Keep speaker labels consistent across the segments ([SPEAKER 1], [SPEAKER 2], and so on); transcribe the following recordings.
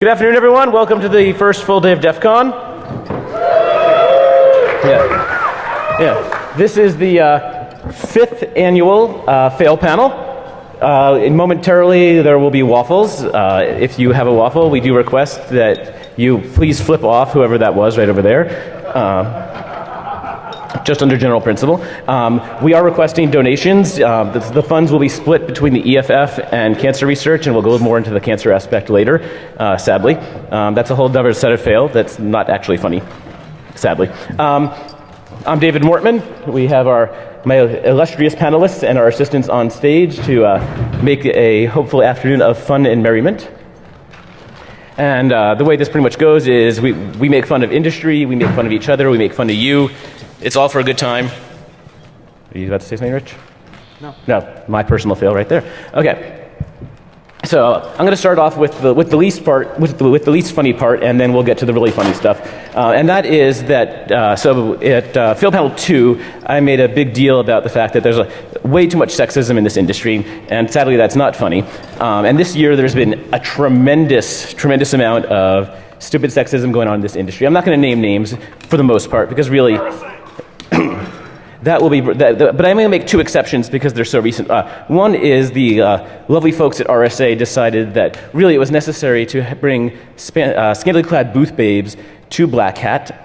[SPEAKER 1] Good afternoon, everyone. Welcome to the first full day of DEF CON. This is the fifth annual fail panel. Momentarily, there will be waffles. If you have a waffle, we do request that you please flip off whoever that was right over there. Just under general principle. We are requesting donations. The funds will be split between the EFF and cancer research, and we'll go more into the cancer aspect later, sadly. That's a whole other set of fail that's not actually funny, sadly. I'm David Mortman. We have my illustrious panelists and our assistants on stage to make a hopeful afternoon of fun and merriment. And the way this pretty much goes is we make fun of industry, we make fun of each other, we make fun of you. It's all for a good time. Are you about to say something, Rich? No. No, my personal fail right there. Okay. So I'm going to start off with the least funny part, and then we'll get to the really funny stuff. And that is that so at Fail Panel 2, I made a big deal about the fact that there's way too much sexism in this industry, and sadly that's not funny. And this year there's been a tremendous amount of stupid sexism going on in this industry. I'm not going to name names for the most part because really. That will be, but I'm going to make two exceptions because they're so recent. One is the lovely folks at RSA decided that really it was necessary to bring scantily clad booth babes to Black Hat.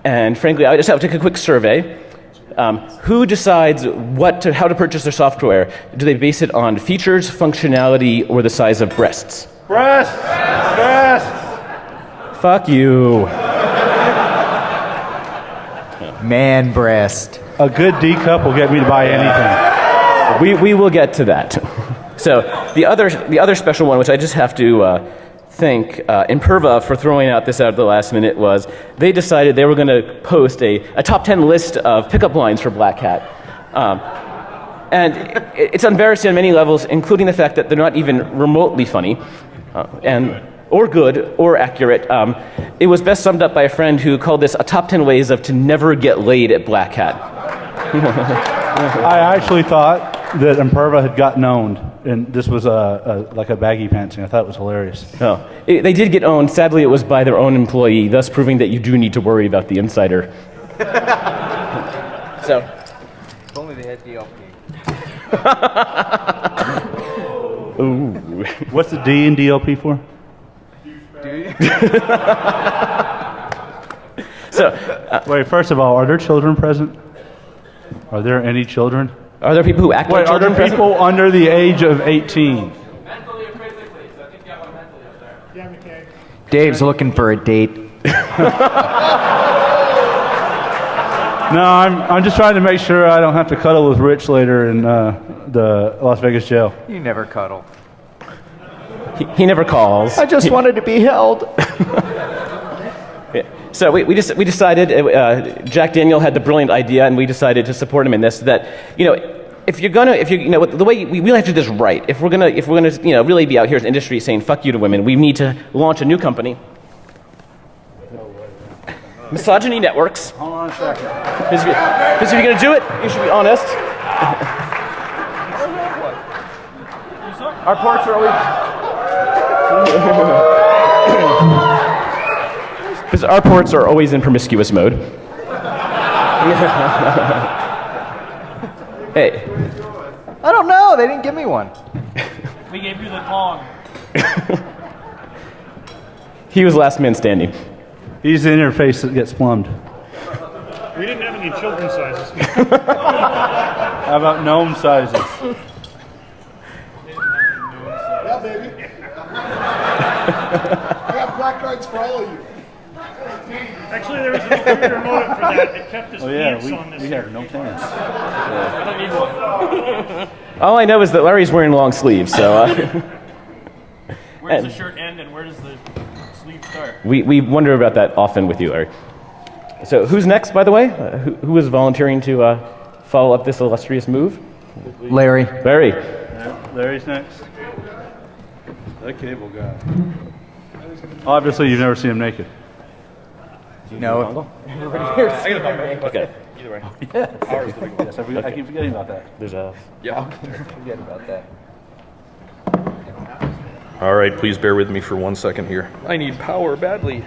[SPEAKER 1] And frankly, I just have to take a quick survey. Who decides how to purchase their software? Do they base it on features, functionality, or the size of breasts?
[SPEAKER 2] Breasts!
[SPEAKER 1] Fuck you.
[SPEAKER 3] Man breast.
[SPEAKER 2] A good D cup will get me to buy anything.
[SPEAKER 1] We will get to that. So the other special one, which I just have to thank Imperva for throwing this out at the last minute, was they decided they were going to post a top 10 list of pickup lines for Black Hat. And it's embarrassing on many levels, including the fact that they're not even remotely funny. Or good, or accurate. It was best summed up by a friend who called this a top 10 ways to never get laid at Black Hat.
[SPEAKER 2] I actually thought that Imperva had gotten owned, and this was like a baggy pants thing. I thought it was hilarious.
[SPEAKER 1] Oh, they did get owned. Sadly, it was by their own employee, thus proving that you do need to worry about the insider. So,
[SPEAKER 3] If only they had DLP.
[SPEAKER 1] Ooh.
[SPEAKER 2] What's the D in DLP for?
[SPEAKER 1] So,
[SPEAKER 2] wait, first of all, are there children present? Are there any children?
[SPEAKER 1] Are there people who act like children
[SPEAKER 2] Are there people under the age of 18?
[SPEAKER 4] Mentally or physically, so I think you have one mentally up there. Yeah, McKay.
[SPEAKER 3] Dave's looking for a date.
[SPEAKER 2] No, I'm just trying to make sure I don't have to cuddle with Rich later in the Las Vegas jail.
[SPEAKER 3] You never cuddle.
[SPEAKER 1] He never calls.
[SPEAKER 3] I just wanted to be held.
[SPEAKER 1] So we decided, Jack Daniel had the brilliant idea, and we decided to support him in this. That the way we really have to do this right. If we're gonna really be out here as an industry saying fuck you to women, we need to launch a new company. Misogyny Networks.
[SPEAKER 2] Hold on a second.
[SPEAKER 1] Because if you're gonna do it, you should be honest. Our ports are always. Because our ports are always in promiscuous mode. Hey.
[SPEAKER 3] I don't know. They didn't give me one.
[SPEAKER 4] We gave you the Kong.
[SPEAKER 1] He was last man standing.
[SPEAKER 2] He's the interface that gets plumbed.
[SPEAKER 4] We didn't have any children's sizes.
[SPEAKER 2] How about gnome sizes?
[SPEAKER 5] Yeah, baby. I got black cards for all of you.
[SPEAKER 4] Actually, there was a computer motive for that. It kept us pants on this.
[SPEAKER 2] We have no pants.
[SPEAKER 4] I don't need one.
[SPEAKER 1] All I know is that Larry's wearing long sleeves, so...
[SPEAKER 4] Where does the shirt end and where does the sleeve start?
[SPEAKER 1] We wonder about that often with you, Larry. So who's next, by the way? Who is volunteering to follow up this illustrious move?
[SPEAKER 3] Larry.
[SPEAKER 1] Larry.
[SPEAKER 2] Yeah, Larry's next. That cable guy. Obviously, you've never seen him naked.
[SPEAKER 3] No.
[SPEAKER 1] Okay.
[SPEAKER 4] Either way.
[SPEAKER 2] Yes, I keep forgetting about that.
[SPEAKER 1] There's a...
[SPEAKER 4] Yeah.
[SPEAKER 3] Forget about that.
[SPEAKER 6] All right, please bear with me for 1 second here. I need power badly.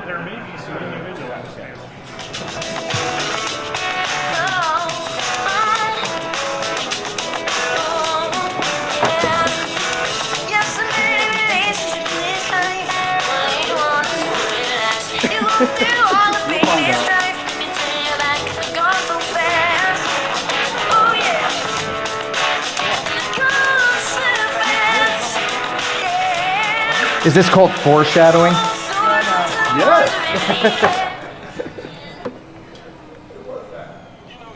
[SPEAKER 4] There may be some individuals there.
[SPEAKER 3] Is this called foreshadowing?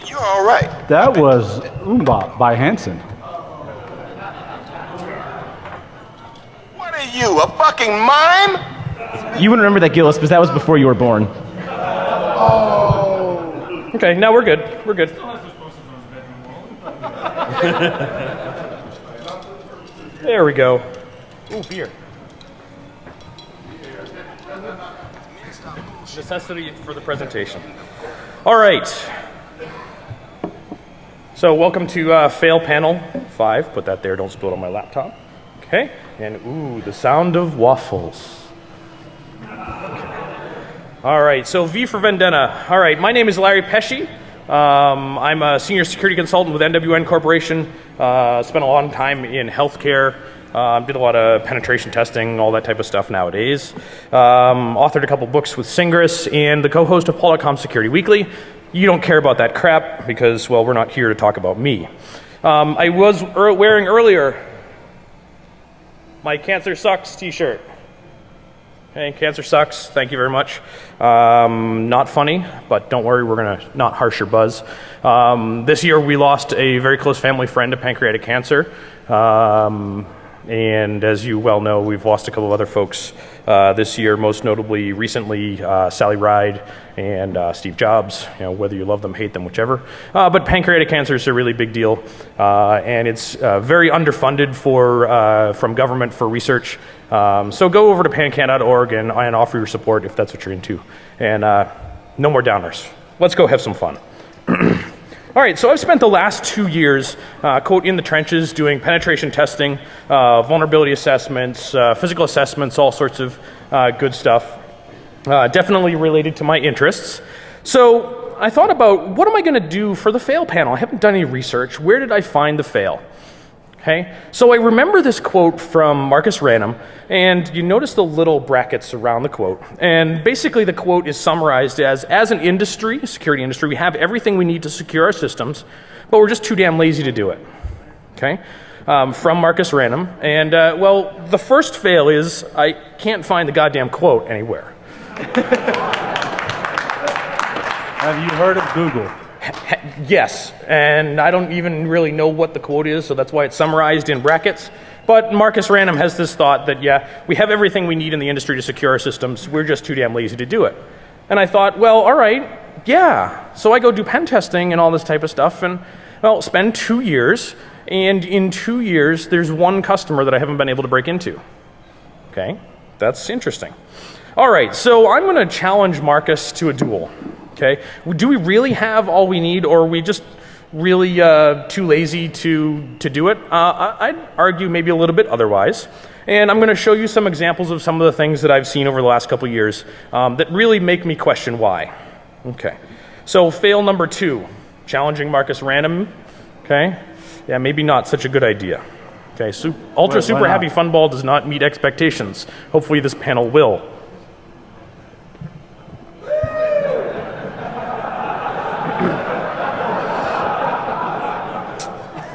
[SPEAKER 5] You're all right.
[SPEAKER 2] That was Umbop by Hanson.
[SPEAKER 5] What are you, a fucking mime?
[SPEAKER 1] You wouldn't remember that, Gillis, because that was before you were born.
[SPEAKER 6] Okay, now we're good. We're good. There we go. Ooh, beer. Necessity for the presentation. All right. So welcome to fail panel 5. Put that there, don't spill it on my laptop. Okay, and ooh, the sound of waffles. Okay. All right, so V for Vendetta. All right, my name is Larry Pesci. I'm a senior security consultant with NWN Corporation. Spent a long time in healthcare. Did a lot of penetration testing, all that type of stuff nowadays. Authored a couple books with Singris and the co-host of Polycom Security Weekly. You don't care about that crap because, well, we're not here to talk about me. I was wearing earlier my Cancer Sucks t-shirt. Okay, Cancer Sucks, thank you very much. Not funny, but don't worry, we're gonna not harsh your buzz. This year we lost a very close family friend to pancreatic cancer. And as you well know, we've lost a couple of other folks this year, most notably recently Sally Ride and Steve Jobs, whether you love them, hate them, whichever. But pancreatic cancer is a really big deal, and it's very underfunded from government for research. So go over to pancan.org and offer your support if that's what you're into. And no more downers. Let's go have some fun. All right, so I've spent the last 2 years, quote, in the trenches doing penetration testing, vulnerability assessments, physical assessments, all sorts of good stuff, definitely related to my interests. So I thought about, what am I going to do for the fail panel? I haven't done any research. Where did I find the fail? Okay, so I remember this quote from Marcus Random, and you notice the little brackets around the quote. And basically the quote is summarized as an industry, security industry, we have everything we need to secure our systems, but we're just too damn lazy to do it. Okay, from Marcus Random. And well, the first fail is I can't find the goddamn quote anywhere.
[SPEAKER 2] Have you heard of Google?
[SPEAKER 6] Yes, and I don't even really know what the quote is, so that's why it's summarized in brackets. But Marcus Random has this thought that, yeah, we have everything we need in the industry to secure our systems, we're just too damn lazy to do it. And I thought, well, all right, yeah. So I go do pen testing and all this type of stuff, and, well, spend 2 years, and in 2 years, there's one customer that I haven't been able to break into. Okay, that's interesting. All right, so I'm going to challenge Marcus to a duel. Okay, do we really have all we need, or are we just really too lazy to do it? I'd argue maybe a little bit otherwise. And I'm going to show you some examples of some of the things that I've seen over the last couple of years that really make me question why. Okay, so fail number 2, challenging Marcus Random. Okay, yeah, maybe not such a good idea. Okay, Ultra Super Happy Fun Ball does not meet expectations. Hopefully this panel will.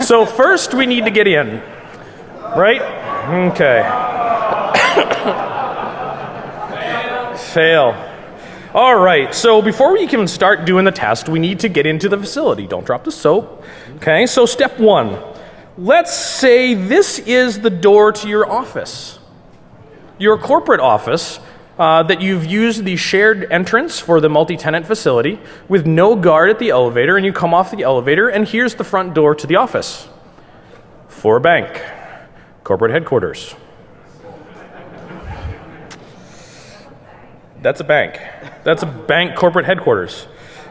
[SPEAKER 6] So first we need to get in, right? Okay. Fail. All right, so before we can start doing the test, we need to get into the facility. Don't drop the soap. Okay, so step 1. Let's say this is the door to your office. Your corporate office that you've used the shared entrance for the multi-tenant facility with no guard at the elevator, and you come off the elevator, and here's the front door to the office. For a bank, corporate headquarters. That's a bank. That's a bank corporate headquarters.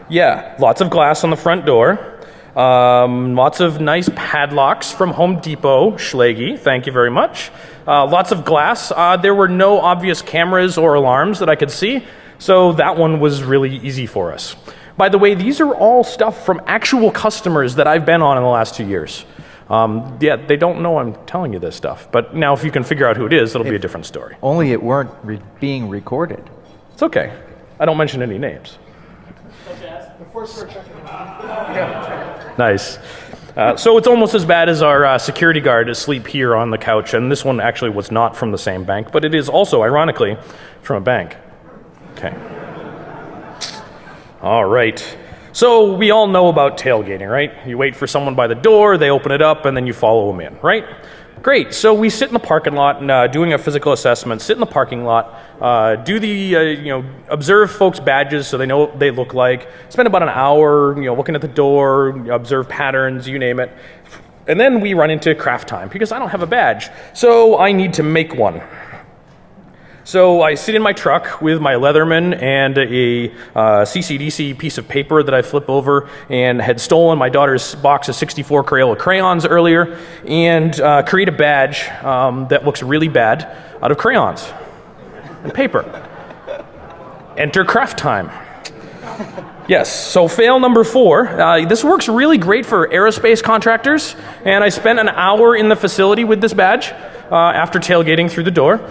[SPEAKER 6] Yeah, lots of glass on the front door. Lots of nice padlocks from Home Depot, Schlage, thank you very much. Lots of glass. There were no obvious cameras or alarms that I could see, so that one was really easy for us. By the way, these are all stuff from actual customers that I've been on in the last 2 years. Yeah, they don't know I'm telling you this stuff, but now if you can figure out who it is, it'll be a different story.
[SPEAKER 3] Only it weren't being recorded.
[SPEAKER 6] It's okay. I don't mention any names. Nice. So it's almost as bad as our security guard asleep here on the couch, and this one actually was not from the same bank, but it is also, ironically, from a bank. Okay. All right. So we all know about tailgating, right? You wait for someone by the door, they open it up, and then you follow them in, right? Great. So we sit in the parking lot and doing a physical assessment, sit in the parking lot, do the, observe folks' badges so they know what they look like, spend about an hour, looking at the door, observe patterns, you name it. And then we run into craft time because I don't have a badge. So I need to make one. So I sit in my truck with my Leatherman and a CCDC piece of paper that I flip over, and had stolen my daughter's box of 64 Crayola crayons earlier, and create a badge that looks really bad out of crayons and paper. Enter craft time. Yes, so fail number 4. This works really great for aerospace contractors, and I spent an hour in the facility with this badge after tailgating through the door.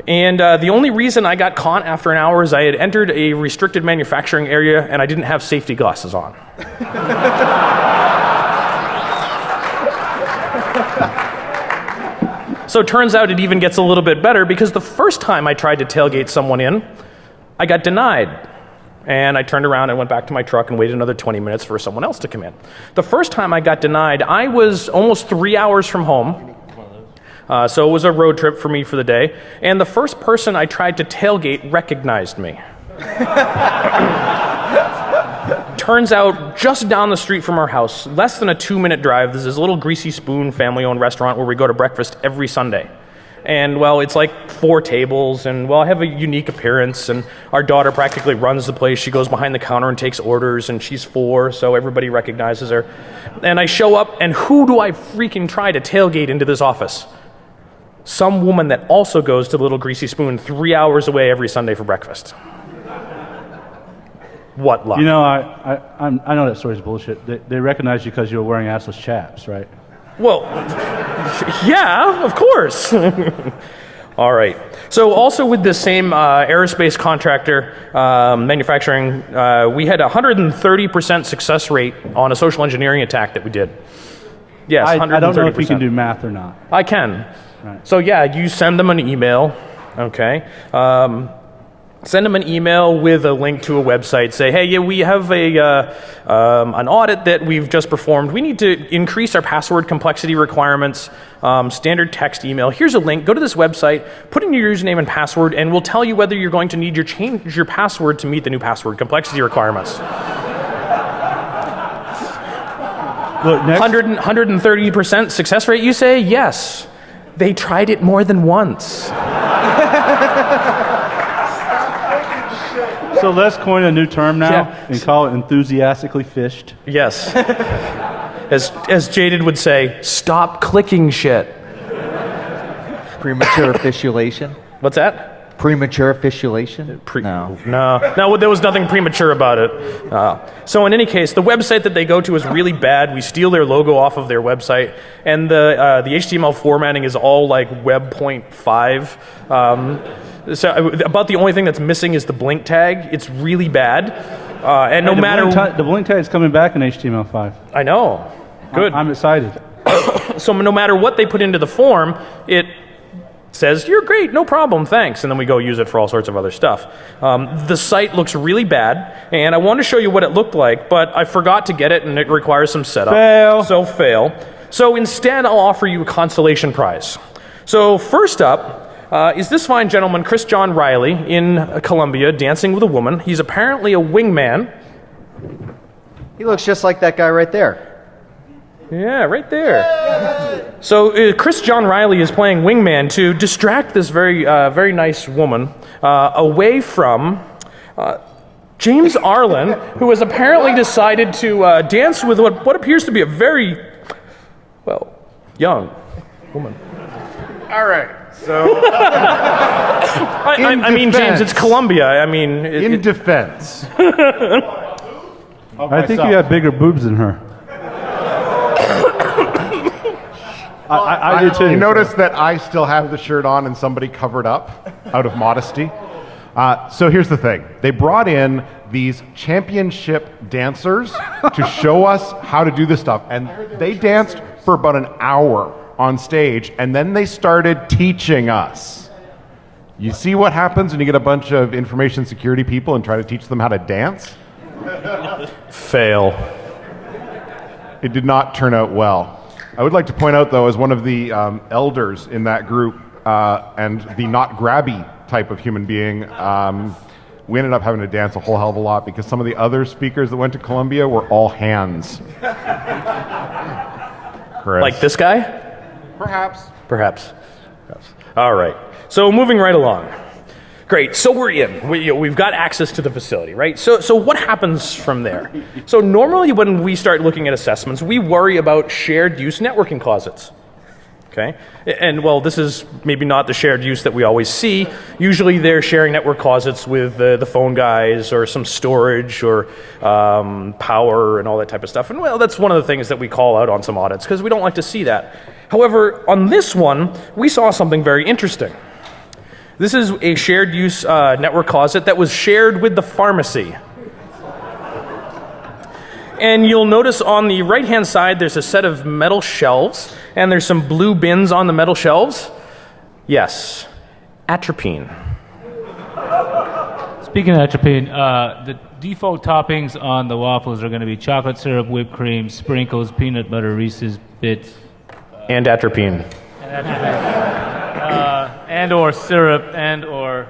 [SPEAKER 6] And the only reason I got caught after an hour is I had entered a restricted manufacturing area and I didn't have safety glasses on. So it turns out it even gets a little bit better because the first time I tried to tailgate someone in, I got denied. And I turned around and went back to my truck and waited another 20 minutes for someone else to come in. The first time I got denied, I was almost 3 hours from home. So it was a road trip for me for the day. And the first person I tried to tailgate recognized me. Turns out, just down the street from our house, less than a 2-minute drive, there's this little Greasy Spoon family-owned restaurant where we go to breakfast every Sunday. And, well, it's like 4 tables, and, well, I have a unique appearance, and our daughter practically runs the place. She goes behind the counter and takes orders, and she's 4, so everybody recognizes her. And I show up, and who do I freaking try to tailgate into this office? Some woman that also goes to Little Greasy Spoon 3 hours away every Sunday for breakfast. What luck.
[SPEAKER 2] I know that story's bullshit. They recognize you because you were wearing assless chaps, right?
[SPEAKER 6] Well, yeah, of course. All right. So also with this same aerospace contractor manufacturing, we had a 130% success rate on a social engineering attack that we did. Yes, 130%.
[SPEAKER 2] I don't know if you can do math or not.
[SPEAKER 6] I can.
[SPEAKER 2] Right.
[SPEAKER 6] So yeah, you send them an email, okay? Send them an email with a link to a website. Say, hey, yeah, we have an audit that we've just performed. We need to increase our password complexity requirements. Standard text email. Here's a link. Go to this website, put in your username and password, and we'll tell you whether you're going to need to change your password to meet the new password complexity requirements.
[SPEAKER 2] Look, next,
[SPEAKER 6] 130% success rate, you say? Yes. They tried it more than once.
[SPEAKER 2] So let's coin a new term now and call it enthusiastically fished.
[SPEAKER 6] Yes. As Jaded would say, stop clicking shit.
[SPEAKER 3] Premature officiation?
[SPEAKER 6] What's that?
[SPEAKER 3] Premature officiation?
[SPEAKER 6] No, there was nothing premature about it. So in any case, the website that they go to is really bad. We steal their logo off of their website, and the HTML formatting is all like Web.5. So about the only thing that's missing is the blink tag. It's really bad. And no matter...
[SPEAKER 2] The blink tag is coming back in HTML5.
[SPEAKER 6] I know. Good.
[SPEAKER 2] I'm excited.
[SPEAKER 6] So no matter what they put into the form, it says, you're great, no problem, thanks. And then we go use it for all sorts of other stuff. The site looks really bad, and I want to show you what it looked like, but I forgot to get it, and it requires some setup.
[SPEAKER 2] Fail.
[SPEAKER 6] So fail. So instead, I'll offer you a consolation prize. So first up is this fine gentleman, Chris John Riley, in Colombia, dancing with a woman. He's apparently a wingman.
[SPEAKER 3] He looks just like that guy right there.
[SPEAKER 6] Yeah, right there. So Chris John Riley is playing wingman to distract this very nice woman away from James Arlen, who has apparently decided to dance with what appears to be a very, young woman.
[SPEAKER 7] All right, so...
[SPEAKER 6] I mean, James, it's Colombia. I mean...
[SPEAKER 7] in defense.
[SPEAKER 2] I think you have bigger boobs than her. I do too.
[SPEAKER 7] You notice that I still have the shirt on and somebody covered up out of modesty. So here's the thing. They brought in these championship dancers to show us how to do this stuff. And they danced for about an hour on stage, and then they started teaching us. You see what happens when you get a bunch of information security people and try to teach them how to dance?
[SPEAKER 6] Fail.
[SPEAKER 7] It did not turn out well. I would like to point out, though, as one of the elders in that group and the not grabby type of human being, we ended up having to dance a whole hell of a lot because some of the other speakers that went to Columbia were all hands. Chris.
[SPEAKER 6] Like this guy? Perhaps. All right. So moving right along. Great. So we're in. We've got access to the facility, right? So what happens from there? So normally when we start looking at assessments, we worry about shared use networking closets. Okay? And well, this is maybe not the shared use that we always see. Usually they're sharing network closets with the phone guys or some storage or power and all that type of stuff. And well, that's one of the things that we call out on some audits because we don't like to see that. However, on this one, we saw something very interesting. This is a shared use network closet that was shared with the pharmacy. And you'll notice on the right-hand side, there's a set of metal shelves, and there's some blue bins on the metal shelves. Yes, atropine.
[SPEAKER 8] Speaking of atropine, the default toppings on the waffles are going to be chocolate syrup, whipped cream, sprinkles, peanut butter, Reese's Bits.
[SPEAKER 6] And atropine.
[SPEAKER 8] And or syrup, and or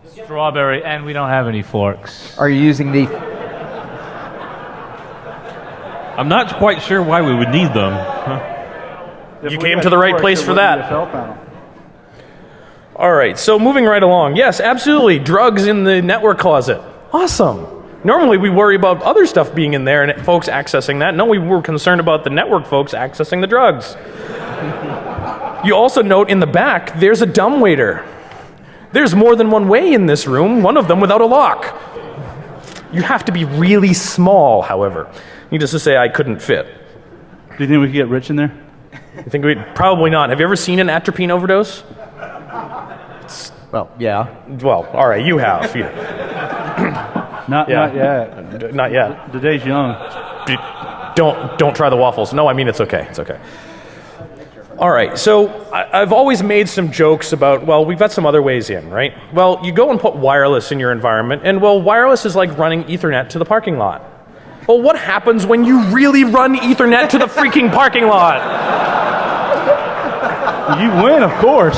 [SPEAKER 8] strawberry, and we don't have any forks.
[SPEAKER 3] Are you using the...
[SPEAKER 9] I'm not quite sure why we would need them.
[SPEAKER 6] You came to the right place for that. All right, so moving right along. Yes, absolutely, drugs in the network closet. Awesome. Normally we worry about other stuff being in there and folks accessing that. No, we were concerned about the network folks accessing the drugs. You also note in the back, there's a dumbwaiter. There's more than one way in this room, one of them without a lock. You have to be really small, however. Needless to say, I couldn't fit.
[SPEAKER 2] Do you think we could get rich in there?
[SPEAKER 6] I think we'd probably not. Have you ever seen an atropine overdose?
[SPEAKER 3] Well, yeah.
[SPEAKER 6] Well, all right, you have.
[SPEAKER 2] Not yet.
[SPEAKER 6] Not yet.
[SPEAKER 2] The day's young.
[SPEAKER 6] Don't try the waffles. No, I mean, it's okay. It's okay. All right, so I've always made some jokes about, well, we've got some other ways in, right? Well, you go and put wireless in your environment, and well, wireless is like running Ethernet to the parking lot. Well, what happens when you really run Ethernet to the freaking parking lot?
[SPEAKER 2] You win, of course.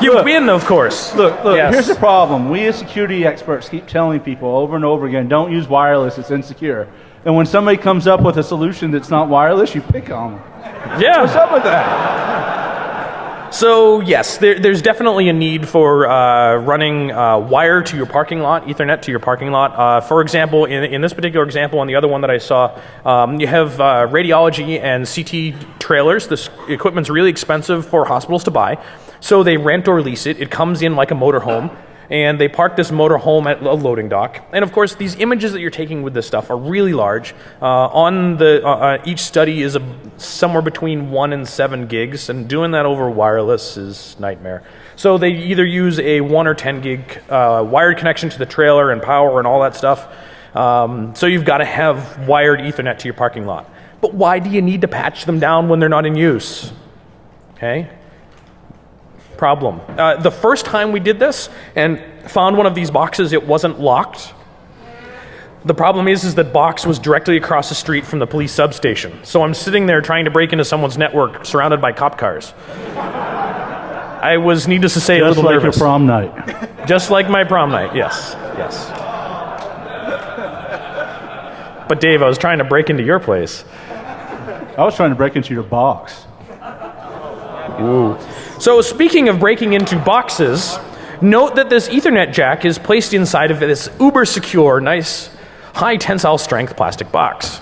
[SPEAKER 6] You win, of course.
[SPEAKER 2] Look,
[SPEAKER 6] Yes.
[SPEAKER 2] Here's the problem. We as security experts keep telling people over and over again, don't use wireless, it's insecure. And when somebody comes up with a solution that's not wireless, you pick on them.
[SPEAKER 6] Yeah.
[SPEAKER 2] What's up with that?
[SPEAKER 6] So yes, there's definitely a need for running wire to your parking lot, Ethernet to your parking lot. For example, in this particular example and the other one that I saw, you have radiology and CT trailers. This equipment's really expensive for hospitals to buy, so they rent or lease it. It comes in like a motorhome. And they park this motorhome at a loading dock. And of course, these images that you're taking with this stuff are really large. Each study is somewhere between 1 and 7 gigs, and doing that over wireless is nightmare. So they either use a 1 or 10 gig wired connection to the trailer and power and all that stuff. So you've got to have wired Ethernet to your parking lot. But why do you need to patch them down when they're not in use? Okay. Problem. The first time we did this and found one of these boxes, it wasn't locked. The problem is that box was directly across the street from the police substation. So I'm sitting there trying to break into someone's network surrounded by cop cars. I was, needless to say, a little nervous.
[SPEAKER 2] Just like your prom night.
[SPEAKER 6] Just like my prom night, yes. Yes. But Dave, I was trying to break into your place.
[SPEAKER 2] I was trying to break into your box.
[SPEAKER 6] Ooh. So speaking of breaking into boxes, note that this Ethernet jack is placed inside of this uber secure, nice, high tensile strength plastic box.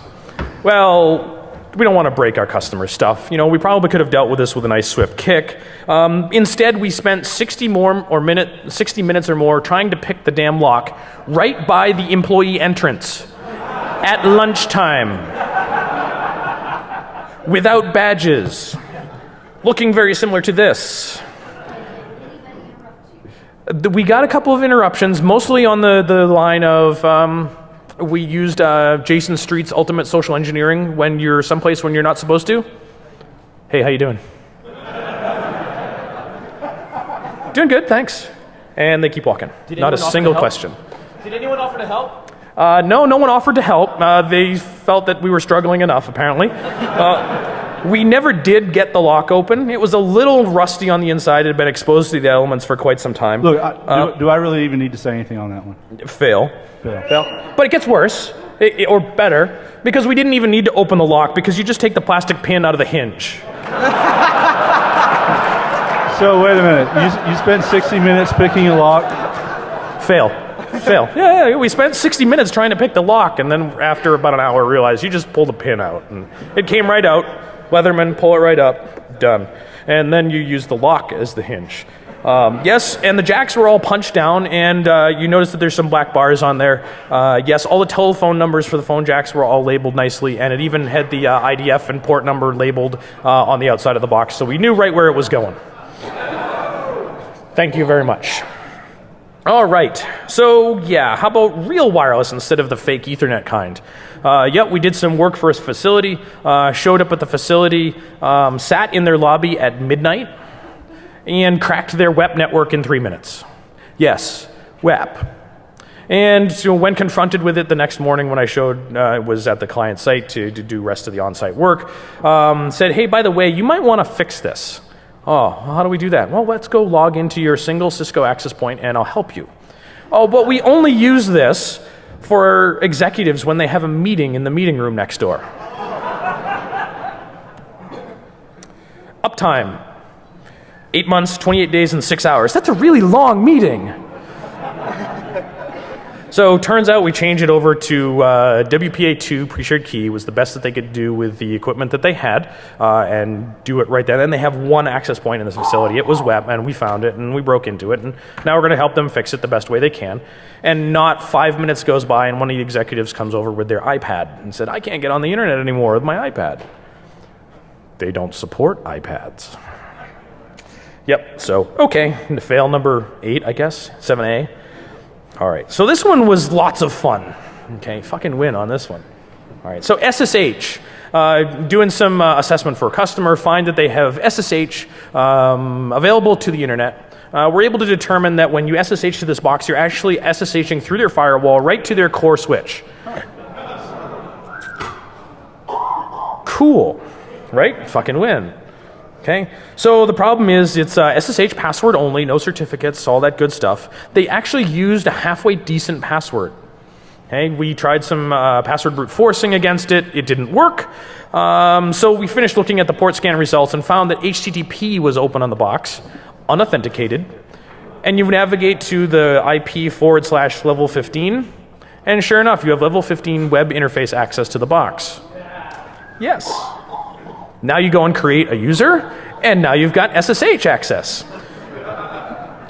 [SPEAKER 6] Well, we don't want to break our customers' stuff. You know, we probably could have dealt with this with a nice swift kick. Instead, we spent 60 minutes or more trying to pick the damn lock right by the employee entrance at lunchtime without badges, looking very similar to this. We got a couple of interruptions, mostly on the line of we used Jason Street's ultimate social engineering when you're someplace when you're not supposed to. Hey, how you doing? Doing good, thanks. And they keep walking. Not a single question.
[SPEAKER 1] Did anyone offer to help?
[SPEAKER 6] No one offered to help. They felt that we were struggling enough, apparently. We never did get the lock open. It was a little rusty on the inside. It had been exposed to the elements for quite some time.
[SPEAKER 2] Look, do I really even need to say anything on that one?
[SPEAKER 6] Fail. But it gets worse, or better, because we didn't even need to open the lock because you just take the plastic pin out of the hinge.
[SPEAKER 2] So wait a minute. You spent 60 minutes picking a lock?
[SPEAKER 6] Fail. Yeah, we spent 60 minutes trying to pick the lock, and then after about an hour realized you just pull the pin out. And it came right out. Leatherman, pull it right up. Done. And then you use the lock as the hinge. Yes, and the jacks were all punched down, and you notice that there's some black bars on there. Yes, all the telephone numbers for the phone jacks were all labeled nicely, and it even had the IDF and port number labeled on the outside of the box, so we knew right where it was going. Thank you very much. All right, so yeah, how about real wireless instead of the fake Ethernet kind? Yep, we did some work for a facility, showed up at the facility, sat in their lobby at midnight, and cracked their WEP network in 3 minutes. Yes, WEP. And so when confronted with it the next morning when I was at the client site to do rest of the on-site work, said, hey, by the way, you might want to fix this. Oh, how do we do that? Well, let's go log into your single Cisco access point and I'll help you. Oh, but we only use this for executives when they have a meeting in the meeting room next door. Uptime. 8 months, 28 days, and 6 hours. That's a really long meeting. So turns out we changed it over to WPA2 pre-shared key was the best that they could do with the equipment that they had and do it right then. And they have one access point in this facility. It was WEP, and we found it, and we broke into it. And now we're going to help them fix it the best way they can. And not 5 minutes goes by, and one of the executives comes over with their iPad and said, I can't get on the internet anymore with my iPad. They don't support iPads. Yep, so, okay, fail number 8, I guess, 7A. All right, so this one was lots of fun. Okay, fucking win on this one. All right, so SSH, doing some assessment for a customer, find that they have SSH available to the internet. We're able to determine that when you SSH to this box, you're actually SSHing through their firewall right to their core switch. Cool, right? Fucking win. Okay, so the problem is it's SSH password only, no certificates, all that good stuff. They actually used a halfway decent password. Okay, we tried some password brute forcing against it. It didn't work. So we finished looking at the port scan results and found that HTTP was open on the box, unauthenticated. And you navigate to the IP /level 15. And sure enough, you have level 15 web interface access to the box. Yes. Now you go and create a user, and now you've got SSH access.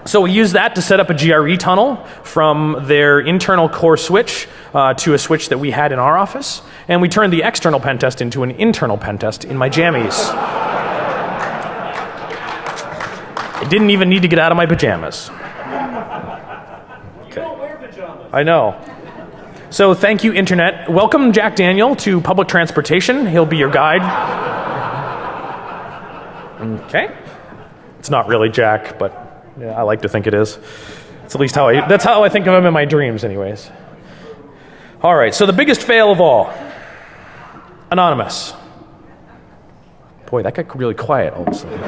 [SPEAKER 6] So we use that to set up a GRE tunnel from their internal core switch to a switch that we had in our office, and we turned the external pen test into an internal pen test in my jammies. I didn't even need to get out of my pajamas. Okay. I know. So thank you, Internet. Welcome Jack Daniel to public transportation. He'll be your guide. Okay. It's not really Jack, but yeah, I like to think it is. It's at least that's how I think of him in my dreams anyways. All right, so the biggest fail of all. Anonymous. Boy, that got really quiet all of a sudden.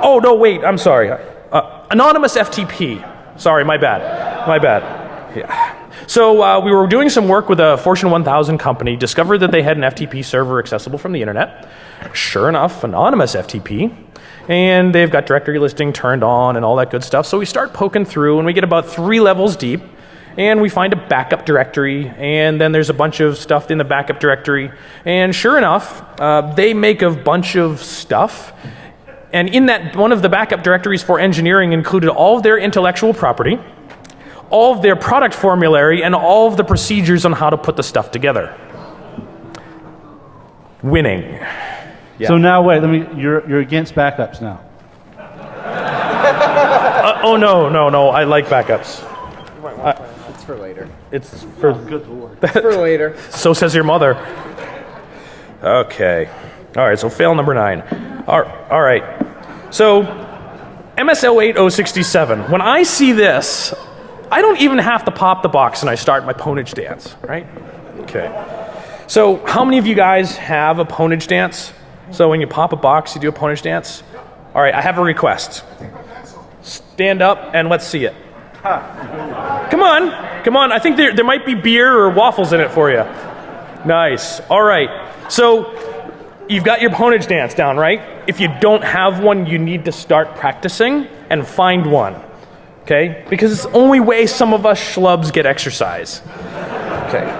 [SPEAKER 6] Oh, no, wait, I'm sorry. Anonymous FTP. Sorry, my bad. Yeah. So we were doing some work with a Fortune 1000 company, discovered that they had an FTP server accessible from the internet. Sure enough, anonymous FTP. And they've got directory listing turned on and all that good stuff. So we start poking through, and we get about 3 levels deep, and we find a backup directory, and then there's a bunch of stuff in the backup directory. And sure enough, they make a bunch of stuff. And in that, one of the backup directories for engineering included all of their intellectual property, all of their product formulary, and all of the procedures on how to put the stuff together. Winning. Yeah.
[SPEAKER 2] So now wait, you're against backups now.
[SPEAKER 6] Oh no, I like backups.
[SPEAKER 3] It's for later.
[SPEAKER 6] It's for
[SPEAKER 2] Good Lord.
[SPEAKER 3] It's for later.
[SPEAKER 6] So says your mother. Okay. All right, so fail number 9. All right. So MS-08-067. When I see this, I don't even have to pop the box and I start my ponage dance, right? Okay. So how many of you guys have a ponage dance? So when you pop a box, you do a ponage dance? All right, I have a request. Stand up and let's see it. Come on. I think there might be beer or waffles in it for you. Nice. All right. So you've got your ponage dance down, right? If you don't have one, you need to start practicing and find one. Okay? Because it's the only way some of us schlubs get exercise. Okay.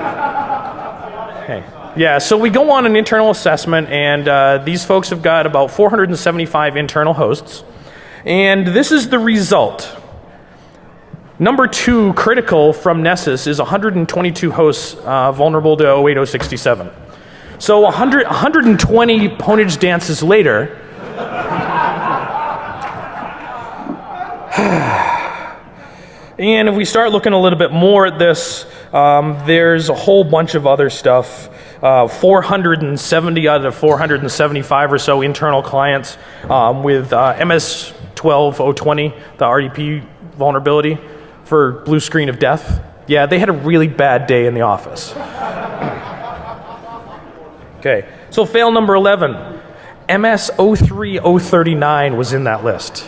[SPEAKER 6] Yeah, so we go on an internal assessment, and these folks have got about 475 internal hosts. And this is the result. Number 2, critical from Nessus, is 122 hosts vulnerable to 08-067. So 120 ponage dances later, and if we start looking a little bit more at this, there's a whole bunch of other stuff. 470 out of 475 or so internal clients with MS-12-020, the RDP vulnerability for blue screen of death. Yeah, they had a really bad day in the office. Okay, so fail number 11. MS-03-039 was in that list.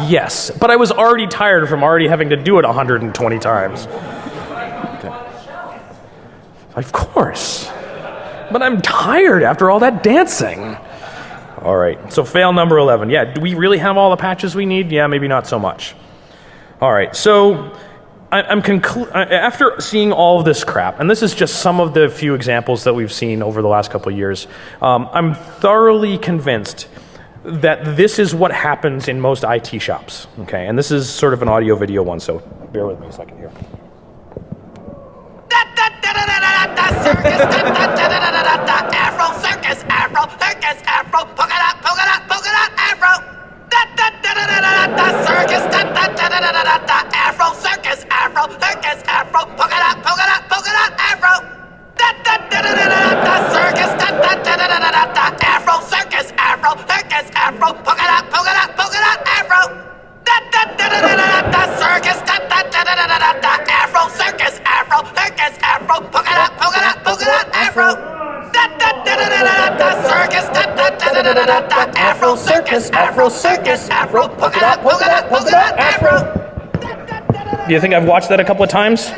[SPEAKER 6] Yes, but I was already tired from already having to do it 120 times. Okay. Of course. But I'm tired after all that dancing. All right, so fail number 11. Yeah, do we really have all the patches we need? Yeah, maybe not so much. All right, so after seeing all of this crap, and this is just some of the few examples that we've seen over the last couple of years, I'm thoroughly convinced that this is what happens in most IT shops. Okay, and this is sort of an audio video one, so bear with me a second here.
[SPEAKER 10] Afro circus, Afro circus, Afro polka dot, Afro. Circus, Afro circus, Afro circus, Afro polka dot, Afro. Circus, Afro circus, Afro circus, Afro polka dot, Afro. Circus, Afro circus, Afro circus, Afro polka dot, Afro. Circus, Afro circus, Afro circus, Afro polka dot, Afro.
[SPEAKER 6] Do you think I've watched that a couple of times?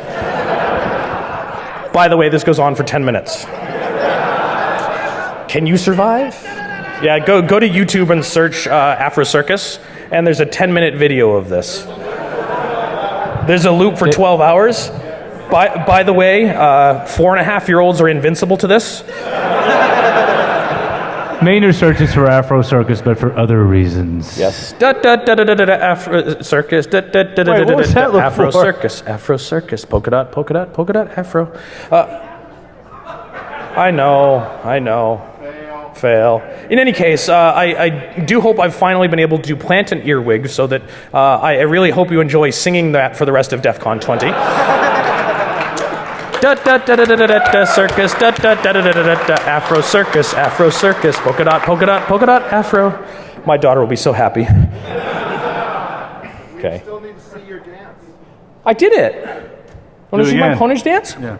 [SPEAKER 6] By the way, this goes on for 10 minutes. Can you survive? Yeah, go to YouTube and search Afro Circus, and there's a 10-minute video of this. There's a loop for 12 hours. By the way, 4.5-year-olds are invincible to this.
[SPEAKER 8] Main search is for Afro Circus, but for other reasons.
[SPEAKER 6] Yes. Afro Circus. Afro Circus. Afro Circus. Polka dot, Afro. I know. Fail. In any case, I do hope I've finally been able to plant an earwig so that I really hope you enjoy singing that for the rest of DEF CON 20. Circus, Afro Circus, Afro Circus, polka dot, Afro. My daughter will be so happy. Okay.
[SPEAKER 7] You still need to see your dance.
[SPEAKER 6] I did it. Want to see my ponage dance?
[SPEAKER 2] Yeah.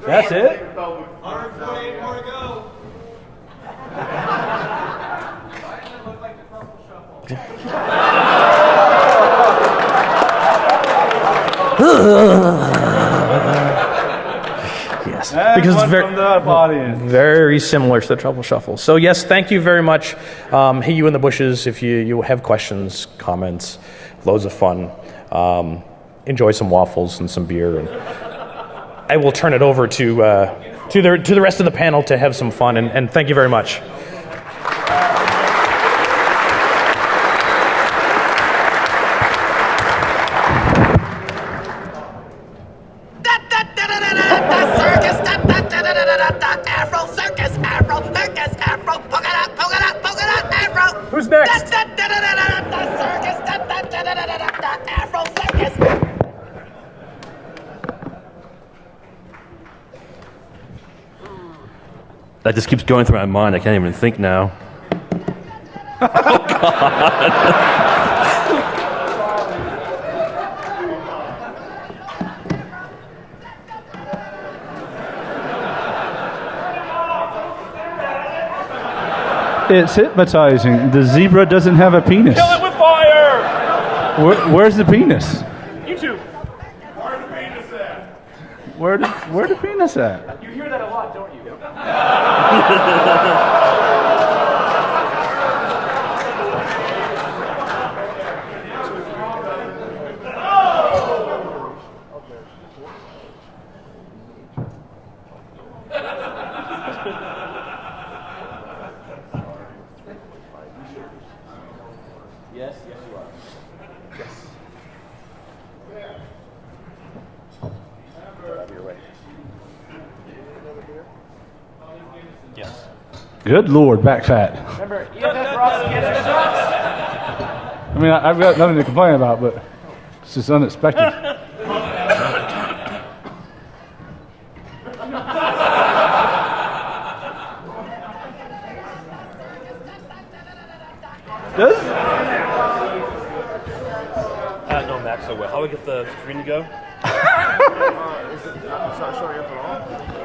[SPEAKER 6] That's it?
[SPEAKER 10] More to go.
[SPEAKER 6] Yes,
[SPEAKER 2] And
[SPEAKER 6] because
[SPEAKER 2] one from the audience.
[SPEAKER 6] very similar to the Trouble Shuffle. So yes, thank you very much. Hey, you in the bushes, if you have questions, comments, loads of fun. Enjoy some waffles and some beer, and I will turn it over to the rest of the panel to have some fun. And thank you very much.
[SPEAKER 10] Afro circus, Afro circus, Afro polka dot, Afro.
[SPEAKER 6] Who's next?
[SPEAKER 10] Circus, Afro circus.
[SPEAKER 9] That just keeps going through my mind. I can't even think now.
[SPEAKER 2] It's hypnotizing. The zebra doesn't have a penis.
[SPEAKER 6] Kill it with fire!
[SPEAKER 2] Where's the penis?
[SPEAKER 6] YouTube.
[SPEAKER 2] Where the penis at?
[SPEAKER 6] You hear that a lot, don't you?
[SPEAKER 1] Yes, you are.
[SPEAKER 6] Yes.
[SPEAKER 2] Good Lord, back fat.
[SPEAKER 1] Remember, EFF Ross gets shots.
[SPEAKER 2] I mean, I've got nothing to complain about, but it's just unexpected.
[SPEAKER 9] No, Max, so well. How do we get the screen to go?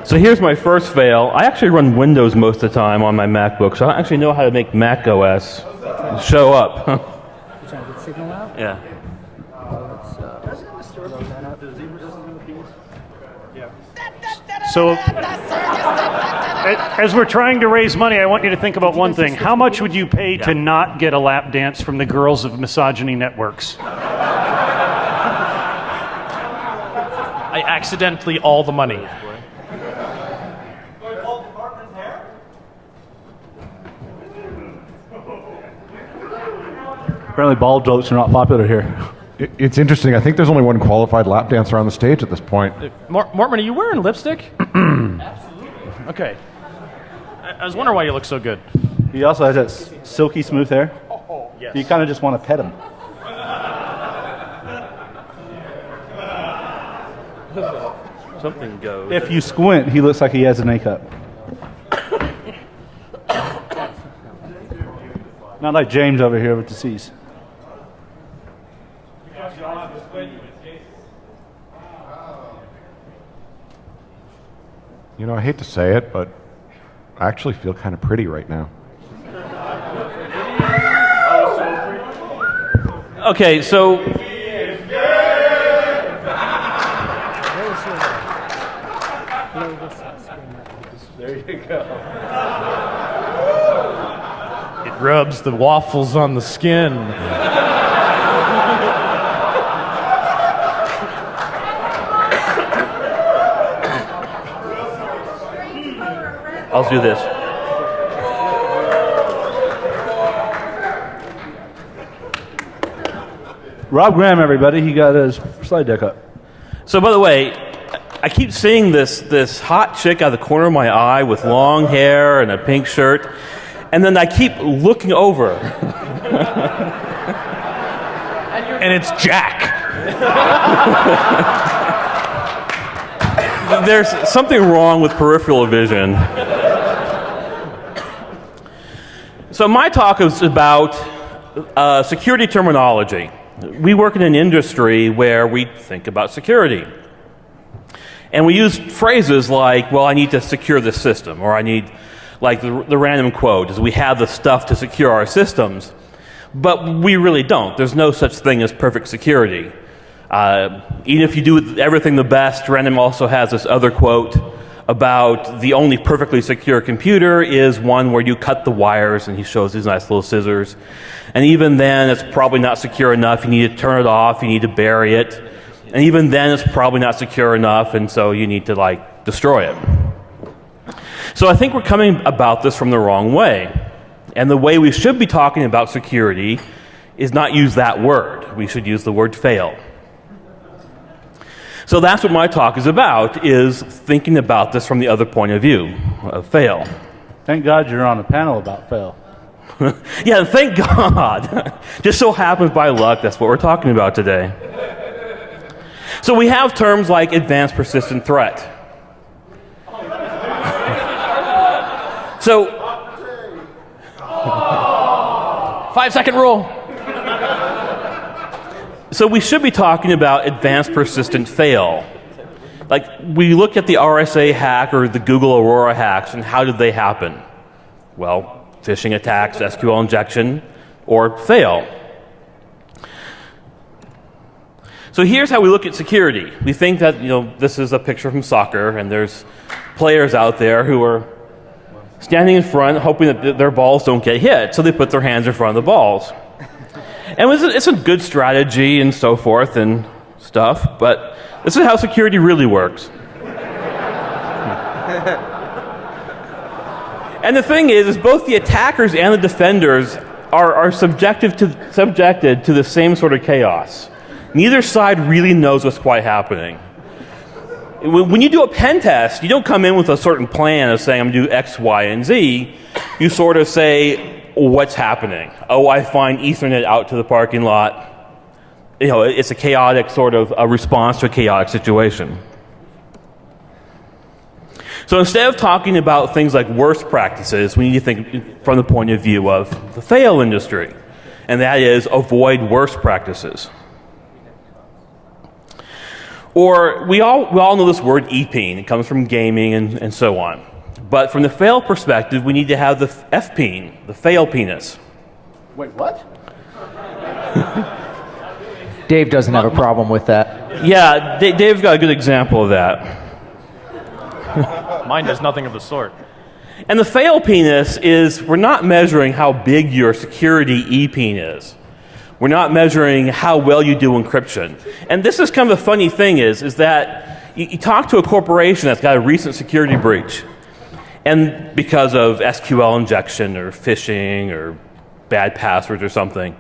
[SPEAKER 9] So here's my first fail. I actually run Windows most of the time on my MacBook, so I don't actually know how to make Mac OS show up.
[SPEAKER 3] You trying to get signal out?
[SPEAKER 9] Yeah.
[SPEAKER 4] So, as we're trying to raise money, I want you to think about one thing. How much would you pay to not get a lap dance from the girls of misogyny networks?
[SPEAKER 6] I accidentally all the money.
[SPEAKER 2] Apparently bald jokes are not popular here.
[SPEAKER 7] It's interesting. I think there's only one qualified lap dancer on the stage at this point.
[SPEAKER 6] Mortman, are you wearing lipstick? Absolutely. Okay. I was wondering why you look so good.
[SPEAKER 2] He also has that silky smooth hair.
[SPEAKER 6] Yes.
[SPEAKER 2] You kind of just want to pet him.
[SPEAKER 9] Something goes.
[SPEAKER 2] If you squint, he looks like he has an A cup. Not like James over here with the C's.
[SPEAKER 7] You know, I hate to say it, but I actually feel kind of pretty right now.
[SPEAKER 9] Okay, so
[SPEAKER 2] There you go.
[SPEAKER 6] It rubs the waffles on the skin.
[SPEAKER 9] I'll do this.
[SPEAKER 2] Rob Graham, everybody. He got his slide deck up.
[SPEAKER 9] So, by the way, I keep seeing this hot chick out of the corner of my eye with long hair and a pink shirt, and then I keep looking over,
[SPEAKER 6] And it's Jack.
[SPEAKER 9] There's something wrong with peripheral vision. So my talk is about security terminology. We work in an industry where we think about security. And we use phrases like, well, I need to secure the system, or I need, like the random quote is, we have the stuff to secure our systems. But we really don't. There's no such thing as perfect security. Even if you do everything the best, Random also has this other quote about the only perfectly secure computer is one where you cut the wires, and he shows these nice little scissors. And even then, it's probably not secure enough. You need to turn it off. You need to bury it. And even then, it's probably not secure enough, and so you need to, destroy it. So I think we're coming about this from the wrong way. And the way we should be talking about security is not use that word. We should use the word fail. So that's what my talk is about, is thinking about this from the other point of view, of fail.
[SPEAKER 2] Thank God you're on a panel about fail.
[SPEAKER 9] Yeah, thank God. Just so happens by luck, that's what we're talking about today. So we have terms like advanced persistent threat. So,
[SPEAKER 1] 5-second rule.
[SPEAKER 9] So we should be talking about advanced persistent fail. Like, we look at the RSA hack or the Google Aurora hacks, and how did they happen? Well, phishing attacks, SQL injection, or fail. So here's how we look at security. We think that, this is a picture from soccer, and there's players out there who are standing in front, hoping that their balls don't get hit, so they put their hands in front of the balls. And it's a good strategy and so forth and stuff, but this is how security really works. And the thing is both the attackers and the defenders are subjected to the same sort of chaos. Neither side really knows what's quite happening. When you do a pen test, you don't come in with a certain plan of saying, I'm going to do X, Y, and Z. You sort of say, what's happening? Oh, I find Ethernet out to the parking lot. It's a chaotic sort of a response to a chaotic situation. So instead of talking about things like worst practices, we need to think from the point of view of the fail industry. And that is avoid worst practices. Or we all know this word EPEAN. It comes from gaming and so on. But from the fail perspective, we need to have the FPEAN, the fail penis.
[SPEAKER 2] Wait, what?
[SPEAKER 11] Dave doesn't have a problem with that.
[SPEAKER 9] Yeah, Dave's got a good example of that.
[SPEAKER 6] Mine does nothing of the sort.
[SPEAKER 9] And the fail penis is, we're not measuring how big your security EPEAN is. We're not measuring how well you do encryption. And this is kind of the funny thing is that you talk to a corporation that's got a recent security breach, and because of SQL injection or phishing or bad passwords or something,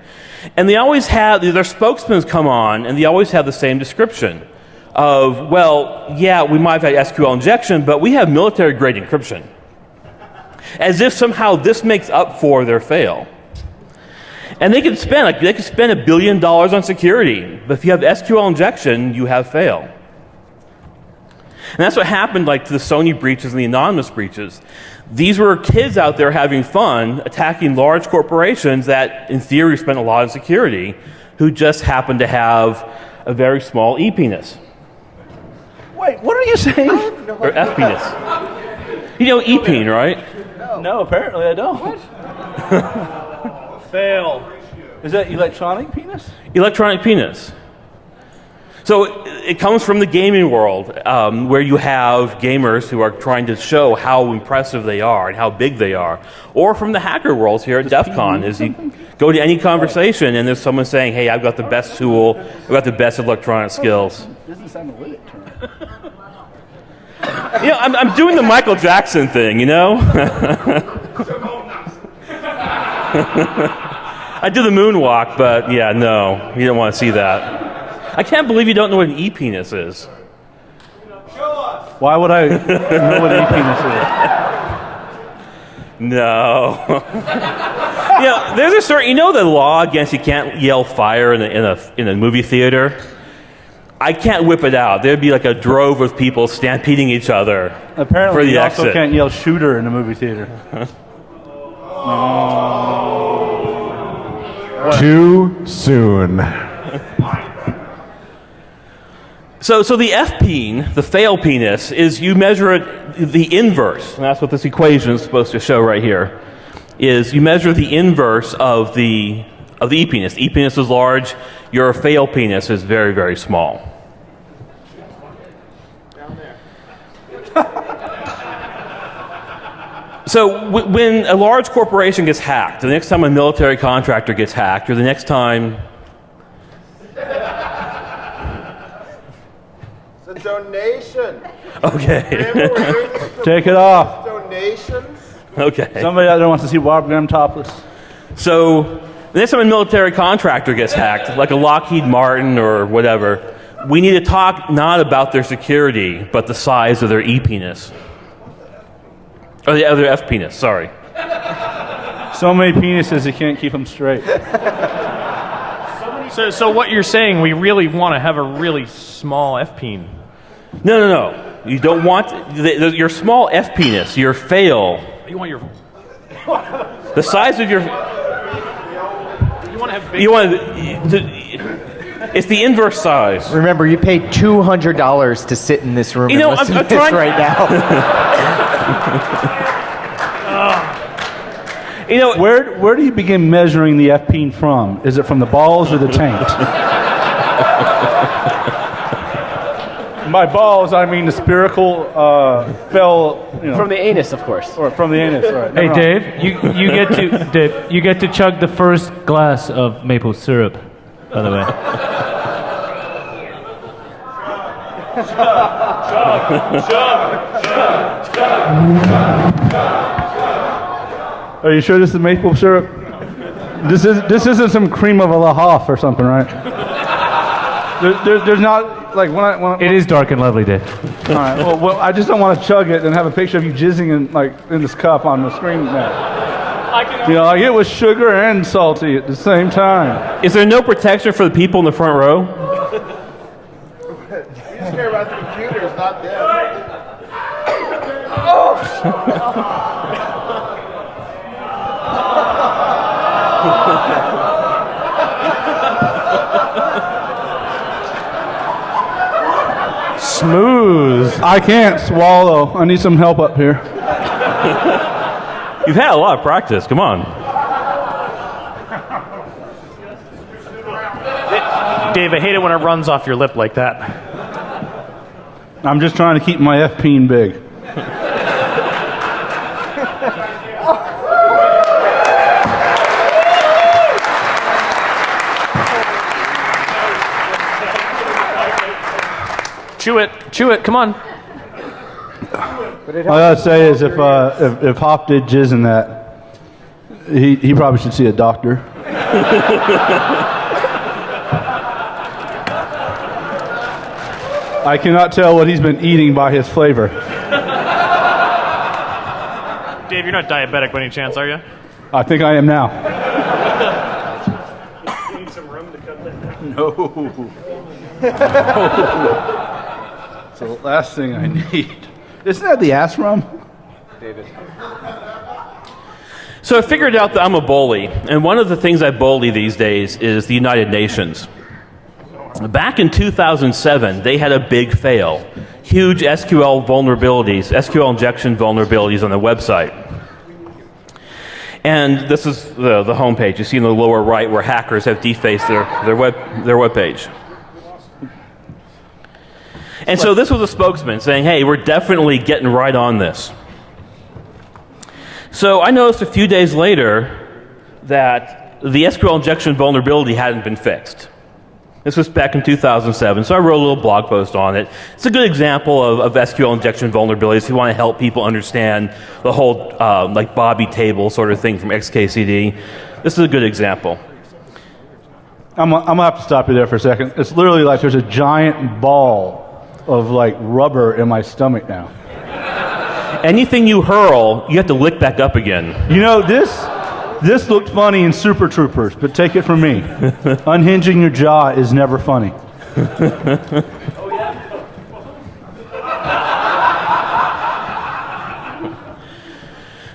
[SPEAKER 9] and they always have, their spokesmen come on, and they always have the same description of, well, yeah, we might have had SQL injection, but we have military-grade encryption. As if somehow this makes up for their fail. And they could spend $1 billion on security, but if you have SQL injection, you have fail. And that's what happened to the Sony breaches and the anonymous breaches. These were kids out there having fun, attacking large corporations that, in theory, spent a lot on security, who just happened to have a very small E-penis.
[SPEAKER 2] Wait, what are you saying?
[SPEAKER 9] Or F-penis. You know E-peen, right?
[SPEAKER 2] No, apparently I don't.
[SPEAKER 10] What?
[SPEAKER 2] Fail. Is that electronic penis?
[SPEAKER 9] Electronic penis. So it comes from the gaming world, where you have gamers who are trying to show how impressive they are and how big they are. Or from the hacker world here at DEF CON, is you go to any conversation and there's someone saying, hey, I've got the best tool, I've got the best electronic skills.
[SPEAKER 2] Doesn't sound a lit term.
[SPEAKER 9] I'm doing the Michael Jackson thing, I do the moonwalk, but yeah, no, you don't want to see that. I can't believe you don't know what an E-penis is.
[SPEAKER 2] Why would I know what E-penis is?
[SPEAKER 9] No. There's a certain, the law against you can't yell fire in a movie theater? I can't whip it out. There'd be like a drove of people stampeding each other
[SPEAKER 2] Apparently
[SPEAKER 9] for the
[SPEAKER 2] you
[SPEAKER 9] exit.
[SPEAKER 2] also can't yell shooter in a movie theater.
[SPEAKER 7] Too soon.
[SPEAKER 9] So the F-peen, the fail penis, is you measure it the inverse, and that's what this equation is supposed to show right here, is you measure the inverse of the of the e-penis. The e-penis is large. Your fail penis is very, very small. So when a large corporation gets hacked, the next time a military contractor gets hacked, or the next time...
[SPEAKER 12] It's a donation.
[SPEAKER 9] Okay.
[SPEAKER 2] Take it off.
[SPEAKER 12] Donations.
[SPEAKER 9] Okay.
[SPEAKER 2] Somebody out there wants to see Bob Graham topless.
[SPEAKER 9] So the next time a military contractor gets hacked, like a Lockheed Martin or whatever, we need to talk not about their security, but the size of their e-penis. Or the other F-penis, sorry.
[SPEAKER 2] So many penises, you can't keep them straight.
[SPEAKER 13] So what you're saying, we really want to have a really small F-peen.
[SPEAKER 9] No. You don't want your small F-penis, your fail.
[SPEAKER 13] You want your...
[SPEAKER 9] The size of your...
[SPEAKER 13] You want to have big...
[SPEAKER 9] You want it's the inverse size.
[SPEAKER 11] Remember, you paid $200 to sit in this room and listen to this right now.
[SPEAKER 2] Where do you begin measuring the F-peen from? Is it from the balls or the taint? By balls, I mean the spherical fell.
[SPEAKER 1] From the anus, of course.
[SPEAKER 2] Or from the anus. All right.
[SPEAKER 8] Hey, Dave, you get to chug the first glass of maple syrup, by the way.
[SPEAKER 2] Are you sure this is maple syrup? This isn't some cream of a La Hoff or something, right? There's not like when
[SPEAKER 8] it is dark and lovely, Dave.
[SPEAKER 2] All right. Well, I just don't want to chug it and have a picture of you jizzing in this cup on the screen now. It was sugar and salty at the same time.
[SPEAKER 9] Is there no protection for the people in the front row?
[SPEAKER 12] You just care about the computers, not them.
[SPEAKER 2] Smooth. I can't swallow. I need some help up here.
[SPEAKER 9] You've had a lot of practice. Come on.
[SPEAKER 13] Dave, I hate it when it runs off your lip like that.
[SPEAKER 2] I'm just trying to keep my F-peen big.
[SPEAKER 13] Chew it, come on.
[SPEAKER 2] All I gotta say is if Hop did jizz in that, he probably should see a doctor. I cannot tell what he's been eating by his flavor.
[SPEAKER 13] Dave, you're not diabetic by any chance, are you?
[SPEAKER 2] I think I am now.
[SPEAKER 13] You need some rum to cut that.
[SPEAKER 2] No. It's the last thing I need. Isn't that the ass rum?
[SPEAKER 11] David.
[SPEAKER 9] So I figured out that I'm a bully, and one of the things I bully these days is the United Nations. Back in 2007, they had a big fail. Huge SQL vulnerabilities, SQL injection vulnerabilities on the website. And this is the homepage. You see in the lower right where hackers have defaced their web page. And so this was a spokesman saying, hey, we're definitely getting right on this. So I noticed a few days later that the SQL injection vulnerability hadn't been fixed. This was back in 2007, so I wrote a little blog post on it. It's a good example of SQL injection vulnerabilities if you want to help people understand the whole like Bobby table sort of thing from XKCD. This is a good example.
[SPEAKER 2] I'm gonna have to stop you there for a second. It's literally like there's a giant ball of like rubber in my stomach now.
[SPEAKER 9] Anything you hurl, you have to lick back up again.
[SPEAKER 2] This looked funny in Super Troopers, but take it from me. Unhinging your jaw is never funny.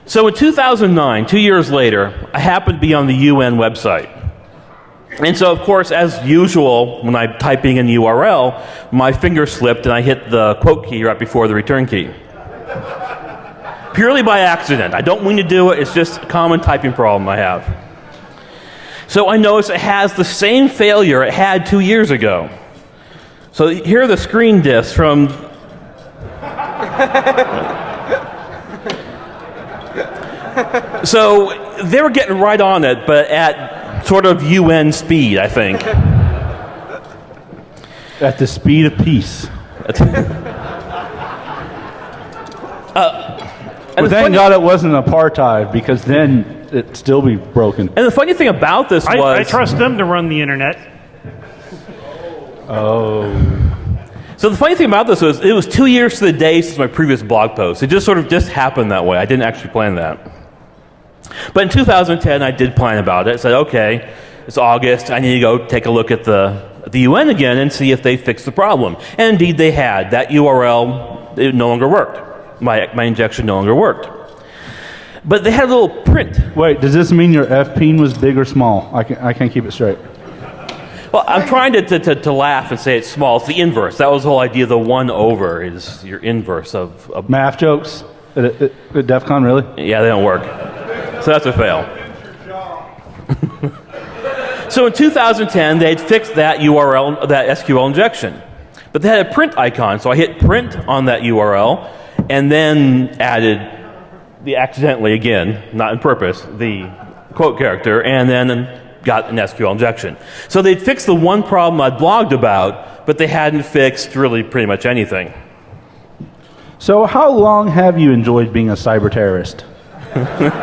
[SPEAKER 9] So in 2009, 2 years later, I happened to be on the UN website. And so, of course, as usual, when I'm typing in the URL, my finger slipped and I hit the quote key right before the return key. Purely by accident. I don't mean to do it. It's just a common typing problem I have. So I notice it has the same failure it had 2 years ago. So here are the screen diffs from... So they were getting right on it, but at sort of UN speed, I think.
[SPEAKER 2] At the speed of peace. But thank God it wasn't apartheid, because then it'd still be broken.
[SPEAKER 9] And the funny thing about this was...
[SPEAKER 4] I trust them to run the internet.
[SPEAKER 2] Oh.
[SPEAKER 9] So the funny thing about this was, it was 2 years to the day since my previous blog post. It just sort of just happened that way. I didn't actually plan that. But in 2010, I did plan about it. I said, okay, it's August. I need to go take a look at the UN again and see if they fixed the problem. And indeed they had. That URL, it no longer worked. My injection no longer worked. But they had a little print.
[SPEAKER 2] Wait, does this mean your FPeen was big or small? I can't keep it straight.
[SPEAKER 9] Well, I'm trying to laugh and say it's small. It's the inverse. That was the whole idea. The 1 over is your inverse of...
[SPEAKER 2] Math jokes at DEF CON, really?
[SPEAKER 9] Yeah, they don't work. So that's a fail. So in 2010, they had fixed that URL, that SQL injection. But they had a print icon. So I hit print on that URL and then added accidentally again, not on purpose, the quote character, and then got an SQL injection. So they'd fixed the one problem I'd blogged about, but they hadn't fixed really pretty much anything.
[SPEAKER 2] So how long have you enjoyed being a cyber terrorist?
[SPEAKER 12] Doesn't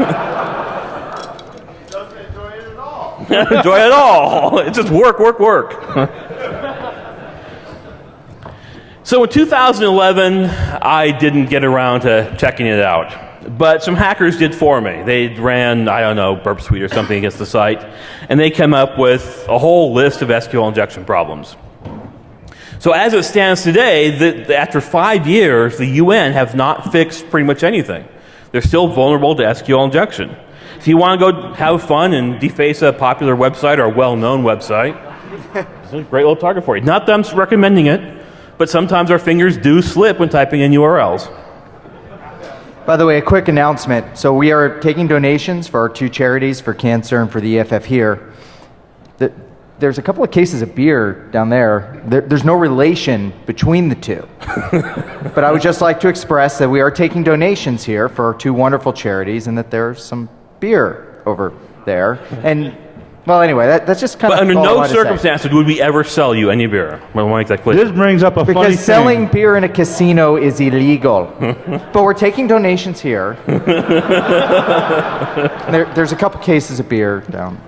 [SPEAKER 12] enjoy it at all.
[SPEAKER 9] Enjoy it all. It's just work, work, work. So in 2011, I didn't get around to checking it out. But some hackers did for me. They ran, I don't know, Burp Suite or something against the site, and they came up with a whole list of SQL injection problems. So as it stands today, after 5 years, the UN have not fixed pretty much anything. They're still vulnerable to SQL injection. If you want to go have fun and deface a popular website or a well-known website, it's a great little target for you. Not that I'm recommending it, but sometimes our fingers do slip when typing in URLs.
[SPEAKER 11] By the way, a quick announcement. So we are taking donations for our 2 charities, for cancer and for the EFF here. There's a couple of cases of beer down there. There's no relation between the two. But I would just like to express that we are taking donations here for our 2 wonderful charities, and that there's some beer over there. And, well, anyway, that's just kind
[SPEAKER 9] but
[SPEAKER 11] of
[SPEAKER 9] under
[SPEAKER 11] all I
[SPEAKER 9] no
[SPEAKER 11] wanted to say.
[SPEAKER 9] circumstances would we ever sell you any beer. I want to make that clear.
[SPEAKER 2] This brings up a funny thing.
[SPEAKER 11] Because selling beer in a casino is illegal. But we're taking donations here. There's a couple cases of beer down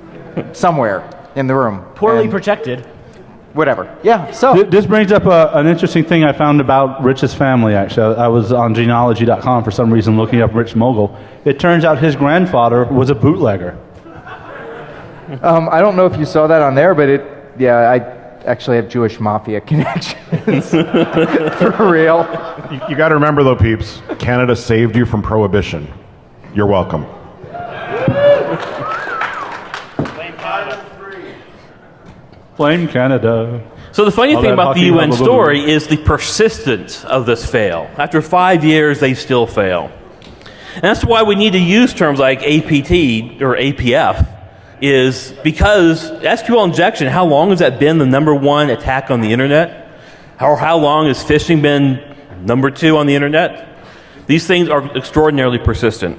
[SPEAKER 11] somewhere in the room.
[SPEAKER 3] Poorly
[SPEAKER 11] And
[SPEAKER 3] protected.
[SPEAKER 11] whatever. Yeah, so.
[SPEAKER 2] This brings up an interesting thing I found about Rich's family, actually. I was on genealogy.com for some reason looking up Rich Mogul. It turns out his grandfather was a bootlegger.
[SPEAKER 11] I don't know if you saw that on there, but I actually have Jewish mafia connections. For real.
[SPEAKER 7] You got to remember, though, peeps, Canada saved you from prohibition. You're welcome.
[SPEAKER 2] Blame Canada.
[SPEAKER 9] So the funny
[SPEAKER 2] All
[SPEAKER 9] thing
[SPEAKER 2] that
[SPEAKER 9] about the
[SPEAKER 2] hockey
[SPEAKER 9] UN
[SPEAKER 2] hullabaloo.
[SPEAKER 9] story is the persistence of this fail. After 5 years, they still fail. And that's why we need to use terms like APT or APF, is because SQL injection, how long has that been the #1 attack on the internet? How long has phishing been #2 on the internet? These things are extraordinarily persistent.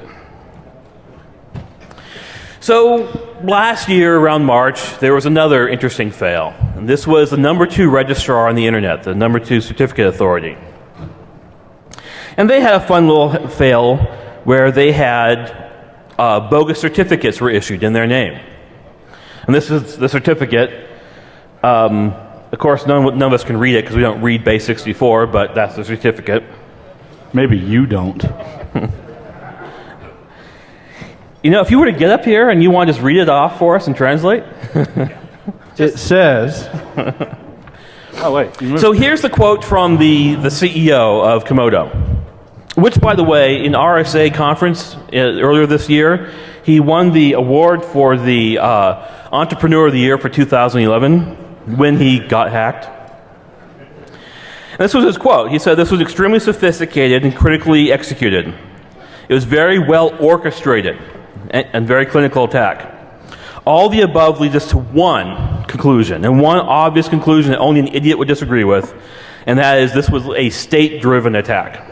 [SPEAKER 9] So last year, around March, there was another interesting fail. And this was the #2 registrar on the internet, the #2 certificate authority. And they had a fun little fail where they had bogus certificates were issued in their name. And this is the certificate. Of course, none of us can read it because we don't read base 64, but that's the certificate.
[SPEAKER 2] Maybe you don't.
[SPEAKER 9] You know, if you were to get up here and you want to just read it off for us and translate.
[SPEAKER 2] It says... Oh, wait.
[SPEAKER 9] So here's the quote from the CEO of Komodo, which, by the way, in RSA conference earlier this year, he won the award for the Entrepreneur of the Year for 2011 when he got hacked. And this was his quote. He said, "This was extremely sophisticated and critically executed. It was very well orchestrated and very clinical attack. All the above leads us to one conclusion, and one obvious conclusion that only an idiot would disagree with, and that is this was a state-driven attack.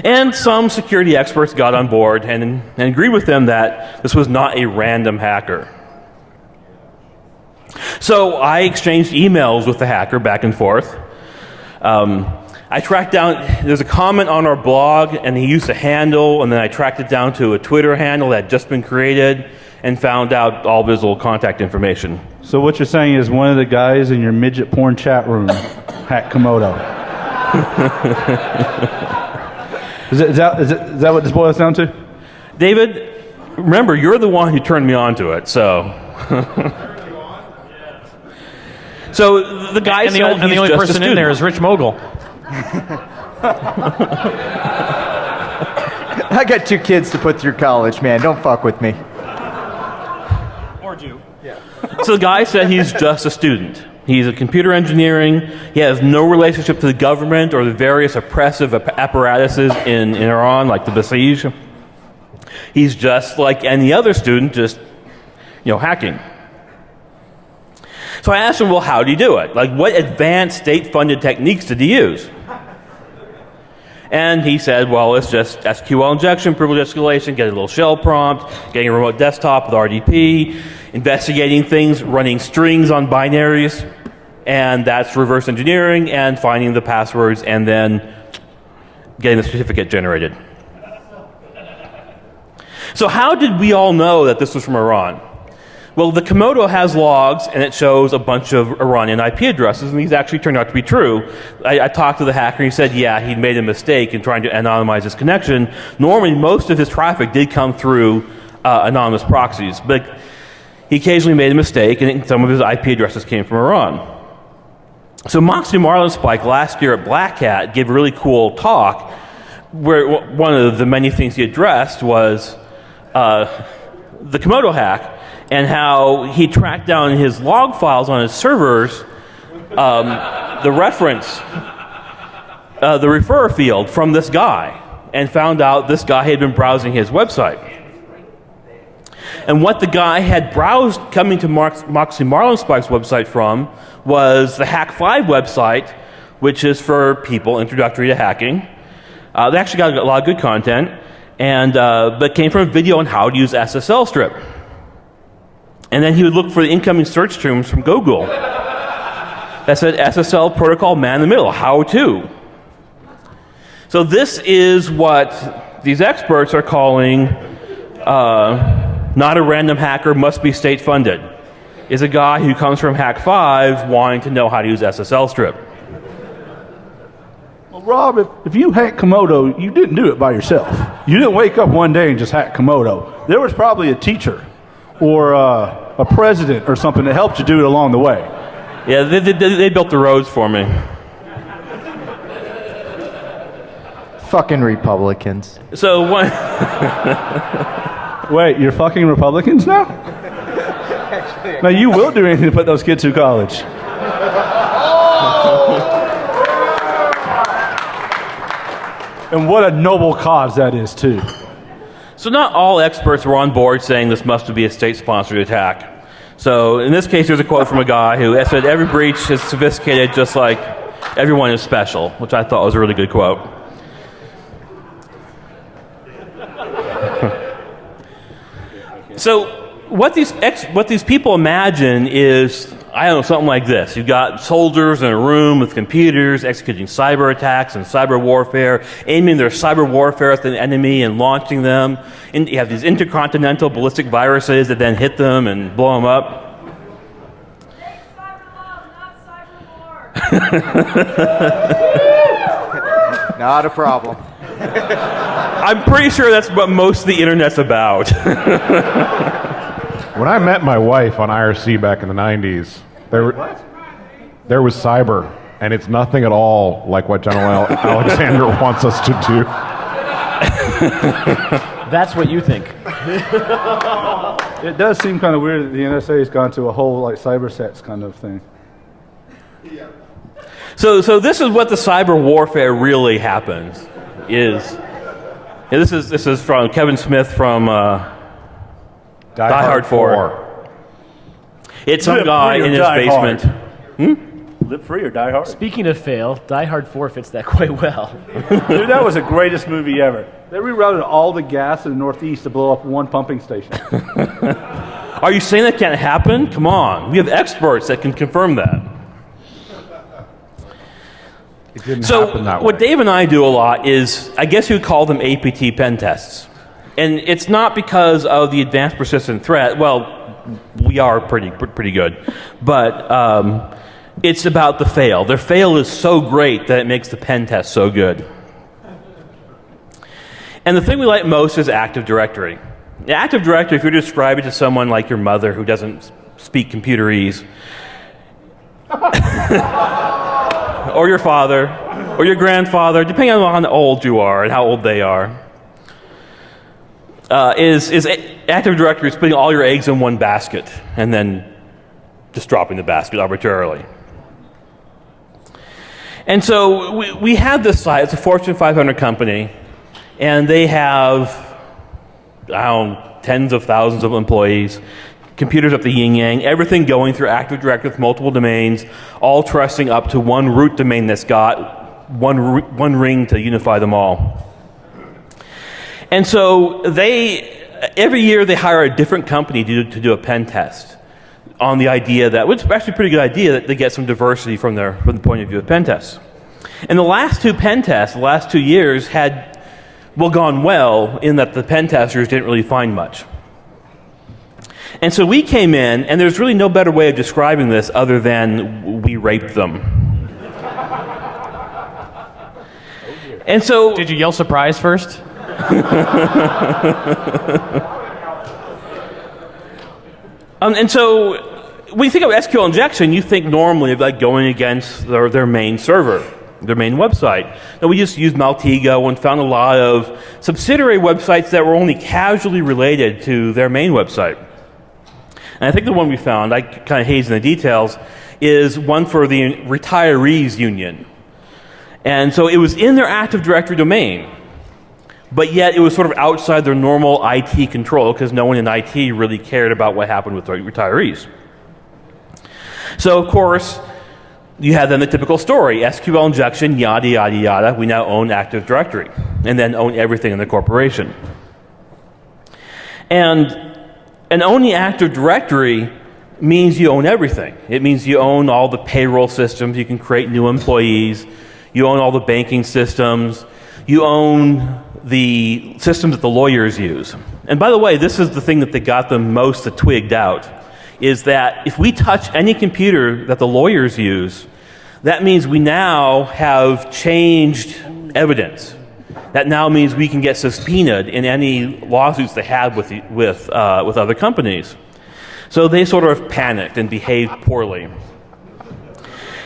[SPEAKER 9] And some security experts got on board and agreed with them that this was not a random hacker. So I exchanged emails with the hacker back and forth. I tracked down, there's a comment on our blog, and he used a handle, and then I tracked it down to a Twitter handle that had just been created and found out all of his old contact information.
[SPEAKER 2] So what you're saying is one of the guys in your midget porn chat room hacked Komodo. Is that what this boils down to?
[SPEAKER 9] David, remember, you're the one who turned me on to it, so... So the guy said
[SPEAKER 13] and the only person in there is Rich Mogul.
[SPEAKER 11] I got 2 kids to put through college, man. Don't fuck with me.
[SPEAKER 13] Or you.
[SPEAKER 11] Yeah.
[SPEAKER 9] So the guy said he's just a student. He's a computer engineering. He has no relationship to the government or the various oppressive apparatuses in Iran, like the Basij. He's just like any other student, just, hacking. So I asked him, well, how did he do it? Like, what advanced state-funded techniques did he use? And he said, well, it's just SQL injection, privilege escalation, getting a little shell prompt, getting a remote desktop with RDP, investigating things, running strings on binaries, and that's reverse engineering and finding the passwords and then getting the certificate generated. So how did we all know that this was from Iran? Well, the Komodo has logs, and it shows a bunch of Iranian IP addresses, and these actually turned out to be true. I talked to the hacker, and he said, yeah, he'd made a mistake in trying to anonymize his connection. Normally, most of his traffic did come through anonymous proxies, but he occasionally made a mistake, and some of his IP addresses came from Iran. So Moxie Marlinspike last year at Black Hat gave a really cool talk where one of the many things he addressed was the Komodo hack, and how he tracked down his log files on his servers, the reference, the refer field from this guy, and found out this guy had been browsing his website. And what the guy had browsed coming to Moxie Marlinspike's website from was the Hack5 website, which is for people introductory to hacking. They actually got a lot of good content, and but came from a video on how to use SSL strip. And then he would look for the incoming search terms from Google that said SSL protocol man in the middle, how to. So this is what these experts are calling not a random hacker, must be state funded. Is a guy who comes from Hack5 wanting to know how to use SSL strip.
[SPEAKER 2] Well, Rob, if you hacked Komodo, you didn't do it by yourself. You didn't wake up one day and just hack Komodo. There was probably a teacher or a president or something that helped you do it along the way.
[SPEAKER 9] Yeah, they built the roads for me.
[SPEAKER 11] Fucking Republicans.
[SPEAKER 9] So one.
[SPEAKER 2] Wait, you're fucking Republicans now? Now you will do anything to put those kids through college. And what a noble cause that is, too.
[SPEAKER 9] So not all experts were on board saying this must be a state-sponsored attack. So in this case, there's a quote from a guy who said, every breach is sophisticated just like everyone is special, which I thought was a really good quote. So what these people imagine is, I don't know, something like this. You've got soldiers in a room with computers executing cyber attacks and cyber warfare, aiming their cyber warfare at the enemy and launching them. And you have these intercontinental ballistic viruses that then hit them and blow them up.
[SPEAKER 11] Not a problem.
[SPEAKER 9] I'm pretty sure that's what most of the internet's about.
[SPEAKER 7] When I met my wife on IRC back in the 90s, there was cyber, and it's nothing at all like what General Alexander wants us to do.
[SPEAKER 1] That's what you think.
[SPEAKER 2] It does seem kind of weird that the NSA has gone to a whole like cyber sets kind of thing.
[SPEAKER 9] So this is what the cyber warfare really happens. This is from Kevin Smith from Die Hard 4. It's some
[SPEAKER 2] Live
[SPEAKER 9] guy
[SPEAKER 2] free or
[SPEAKER 9] in his
[SPEAKER 2] die hard.
[SPEAKER 9] basement.
[SPEAKER 2] Live free or die hard.
[SPEAKER 3] Speaking of fail, Die Hard 4 fits that quite well.
[SPEAKER 2] Dude, that was the greatest movie ever. They rerouted all the gas in the Northeast to blow up one pumping station.
[SPEAKER 9] Are you saying that can't happen? Come on. We have experts that can confirm that.
[SPEAKER 7] It didn't
[SPEAKER 9] So
[SPEAKER 7] happen that
[SPEAKER 9] what
[SPEAKER 7] way.
[SPEAKER 9] Dave and I do a lot is, I guess you would call them APT pen tests. And it's not because of the advanced persistent threat. Well, we are pretty good. But it's about the fail. Their fail is so great that it makes the pen test so good. And the thing we like most is Active Directory. The Active Directory, if you describe it to someone like your mother who doesn't speak computerese, or your father, or your grandfather, depending on how old you are and how old they are, is Active Directory is putting all your eggs in one basket and then just dropping the basket arbitrarily. And so we have this site. It's a Fortune 500 company, and they have, I don't know, tens of thousands of employees, computers up the yin-yang, everything going through Active Directory with multiple domains, all trusting up to one root domain that's got one ring to unify them all. And so every year they hire a different company to do a pen test on the idea that, which is actually a pretty good idea, that they get some diversity from the point of view of pen tests. And the last two pen tests, the last 2 years, had gone well in that the pen testers didn't really find much. And so we came in, and there's really no better way of describing this other than we raped them. And so,
[SPEAKER 13] did you yell surprise first?
[SPEAKER 9] And so, when you think of SQL injection, you think normally of like going against their main server, their main website. Now, we just used Maltego and found a lot of subsidiary websites that were only casually related to their main website. And I think the one we found, I kind of haze in the details, is one for the retirees union. And so it was in their Active Directory domain, but yet it was sort of outside their normal IT control because no one in IT really cared about what happened with the retirees. So, of course, you have then the typical story, SQL injection, yada, yada, yada. We now own Active Directory and then own everything in the corporation. And owning Active Directory means you own everything. It means you own all the payroll systems. You can create new employees. You own all the banking systems. You own the systems that the lawyers use. And by the way, this is the thing that they got them most twigged out, is that if we touch any computer that the lawyers use, that means we now have changed evidence. That now means we can get subpoenaed in any lawsuits they have with other companies. So they sort of panicked and behaved poorly.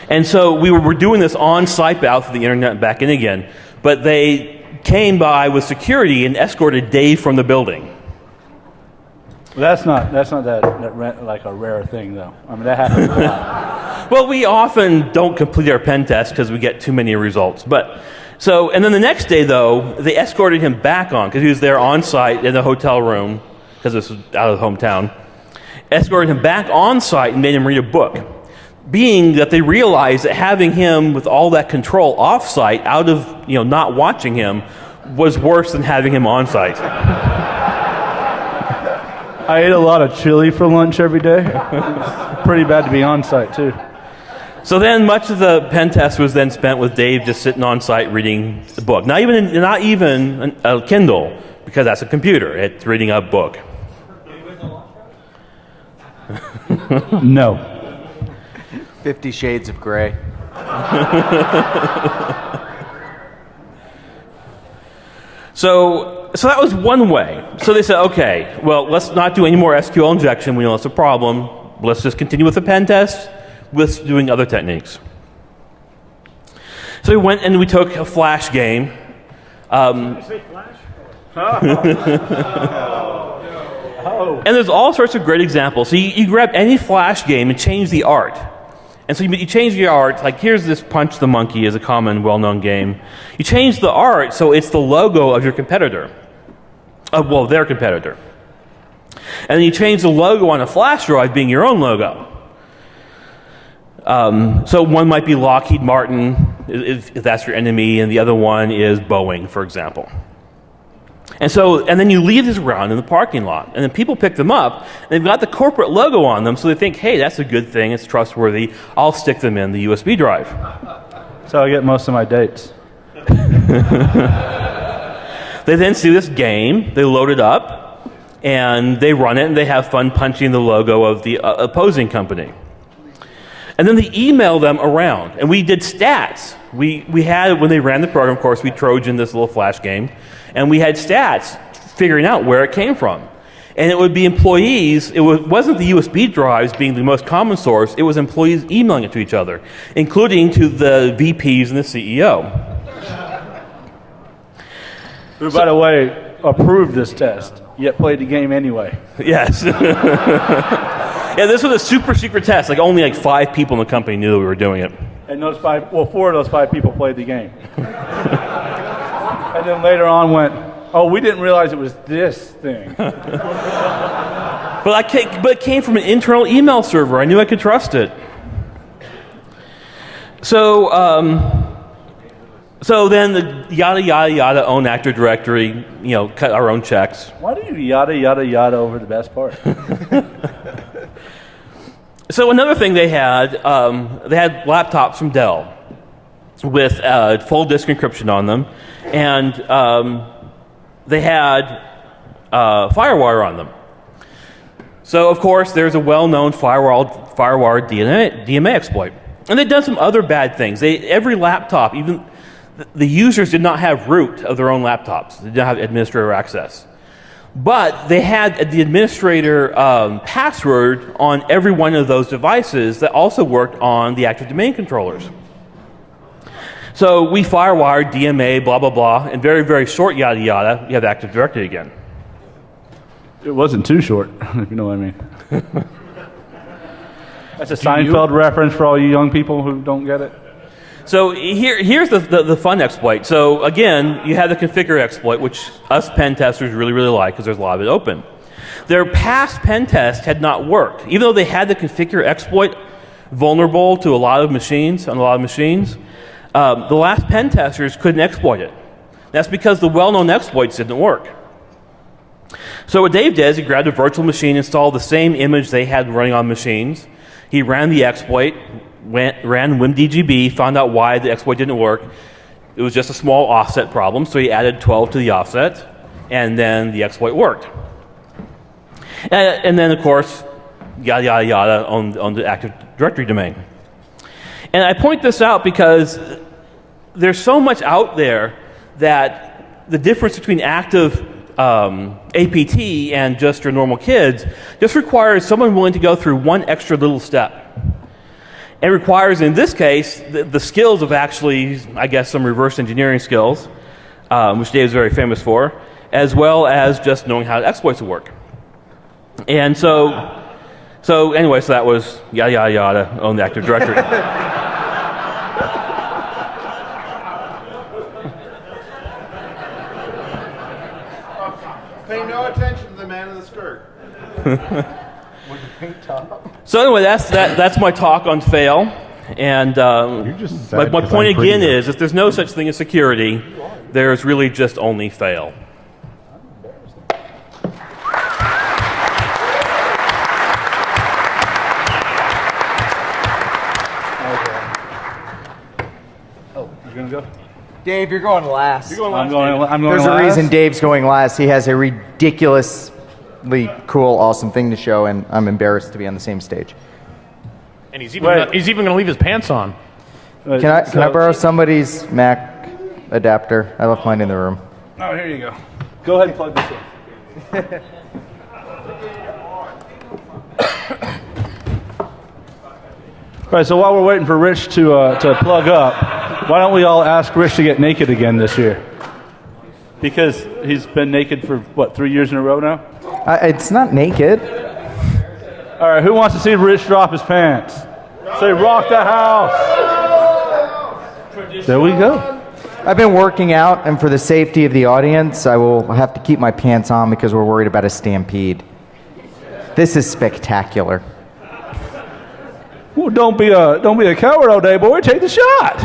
[SPEAKER 9] And so we were doing this on-site out through the internet and back in again, but they came by with security and escorted Dave from the building.
[SPEAKER 2] Well, that's not like a rare thing, though. I mean, that happens a lot.
[SPEAKER 9] Well, we often don't complete our pen test because we get too many results. And then the next day, though, they escorted him back on, because he was there on site in the hotel room, because this was out of the hometown, escorted him back on site and made him read a book, being that they realized that having him with all that control off site, out of not watching him, was worse than having him on site.
[SPEAKER 2] I ate a lot of chili for lunch every day. It's pretty bad to be on site, too.
[SPEAKER 9] So then much of the pen test was then spent with Dave just sitting on site reading the book. Not even a Kindle, because that's a computer. It's reading a book.
[SPEAKER 2] No.
[SPEAKER 11] 50 Shades of Grey.
[SPEAKER 9] So that was one way. So they said, okay, well, let's not do any more SQL injection. We know it's a problem. Let's just continue with the pen test with doing other techniques. So we went and we took a Flash game.
[SPEAKER 2] Oh.
[SPEAKER 9] And there's all sorts of great examples. So you grab any Flash game and change the art. And so you change the art, like here's this Punch the Monkey is a common, well-known game. You change the art so it's the logo of your competitor. Their competitor. And then you change the logo on a flash drive being your own logo. So one might be Lockheed Martin, if that's your enemy, and the other one is Boeing, for example. And then you leave this around in the parking lot, and then people pick them up, and they've got the corporate logo on them, so they think, hey, that's a good thing, it's trustworthy, I'll stick them in the USB drive.
[SPEAKER 2] So I get most of my dates.
[SPEAKER 9] They then see this game, they load it up, and they run it, and they have fun punching the logo of the opposing company. And then they email them around. And we did stats. We had, when they ran the program, of course, we Trojan this little flash game, and we had stats figuring out where it came from. And it would be employees, wasn't the USB drives being the most common source, it was employees emailing it to each other, including to the VPs and the CEO.
[SPEAKER 2] Who, by the way, approved this test, yet played the game anyway.
[SPEAKER 9] Yes. Yeah, this was a super secret test. Like only like 5 people in the company knew that we were doing it.
[SPEAKER 2] And 4 of those 5 people played the game. And then later on went, oh, we didn't realize it was this thing.
[SPEAKER 9] But it came from an internal email server. I knew I could trust it. So then the yada yada yada own Active Directory, cut our own checks.
[SPEAKER 2] Why do you yada yada yada over the best part?
[SPEAKER 9] So another thing they had laptops from Dell with full disk encryption on them, and they had FireWire on them. So of course there's a well-known FireWire DMA exploit, and they've done some other bad things. Every laptop, even the users did not have root of their own laptops. They didn't have administrator access. But they had the administrator password on every one of those devices that also worked on the active domain controllers. So we FireWired DMA, blah, blah, blah, and very, very short yada yada, you have Active Directory again.
[SPEAKER 2] It wasn't too short, if you know what I mean. That's a Seinfeld reference for all you young people who don't get it.
[SPEAKER 9] So here's the fun exploit. So again, you have the configure exploit, which us pen testers really, really like because there's a lot of it open. Their past pen test had not worked. Even though they had the configure exploit vulnerable to a lot of machines, the last pen testers couldn't exploit it. That's because the well-known exploits didn't work. So what Dave did is he grabbed a virtual machine, installed the same image they had running on machines. He ran the exploit, ran WimDGB, found out why the exploit didn't work. It was just a small offset problem, so he added 12 to the offset, and then the exploit worked. And then, of course, yada, yada, yada on the Active Directory domain. And I point this out because there's so much out there that the difference between active APT and just your normal kids just requires someone willing to go through one extra little step. It requires, in this case, the skills of actually, I guess, some reverse engineering skills, which Dave is very famous for, as well as just knowing how exploits work. And so that was yada, yada, yada on the Active Directory.
[SPEAKER 12] Pay no attention to the man in the skirt. With the pink top.
[SPEAKER 9] So anyway, that's my talk on fail. And my point again is, if there's no such thing as security, there's really just only fail.
[SPEAKER 2] Oh, you're gonna go?
[SPEAKER 11] Dave, you're going last.
[SPEAKER 2] You're going last. I'm going
[SPEAKER 11] There's
[SPEAKER 2] last.
[SPEAKER 11] a reason Dave's going last. He has a ridiculously cool, awesome thing to show, and I'm embarrassed to be on the same stage.
[SPEAKER 13] And he's even going to leave his pants on.
[SPEAKER 11] Can I borrow somebody's Mac adapter? I left mine in the room.
[SPEAKER 2] Oh, here you go. Go ahead and plug this in. All right, so while we're waiting for Rich to plug up, why don't we all ask Rich to get naked again this year? Because he's been naked for, 3 years in a row now?
[SPEAKER 11] It's not naked.
[SPEAKER 2] All right, who wants to see Rich drop his pants? Say, rock the house. There we go.
[SPEAKER 11] I've been working out, and for the safety of the audience, I will have to keep my pants on because we're worried about a stampede. This is spectacular.
[SPEAKER 2] Well, don't be a coward all day, boy. Take the shot.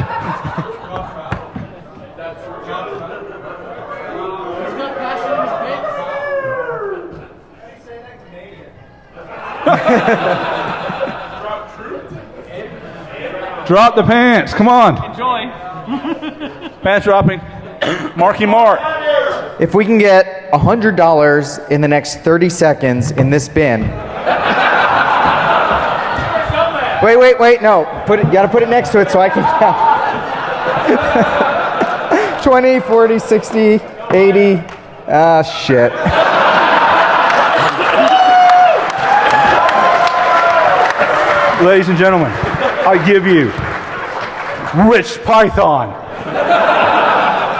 [SPEAKER 2] Drop the pants. Come on.
[SPEAKER 13] Enjoy.
[SPEAKER 2] Pants dropping. Marky Mark.
[SPEAKER 11] If we can get $100 in the next 30 seconds in this bin. Wait. No. You got to put it next to it so I can count. 20, 40, 60, 80. Ah, shit.
[SPEAKER 2] Ladies and gentlemen, I give you Rich Python.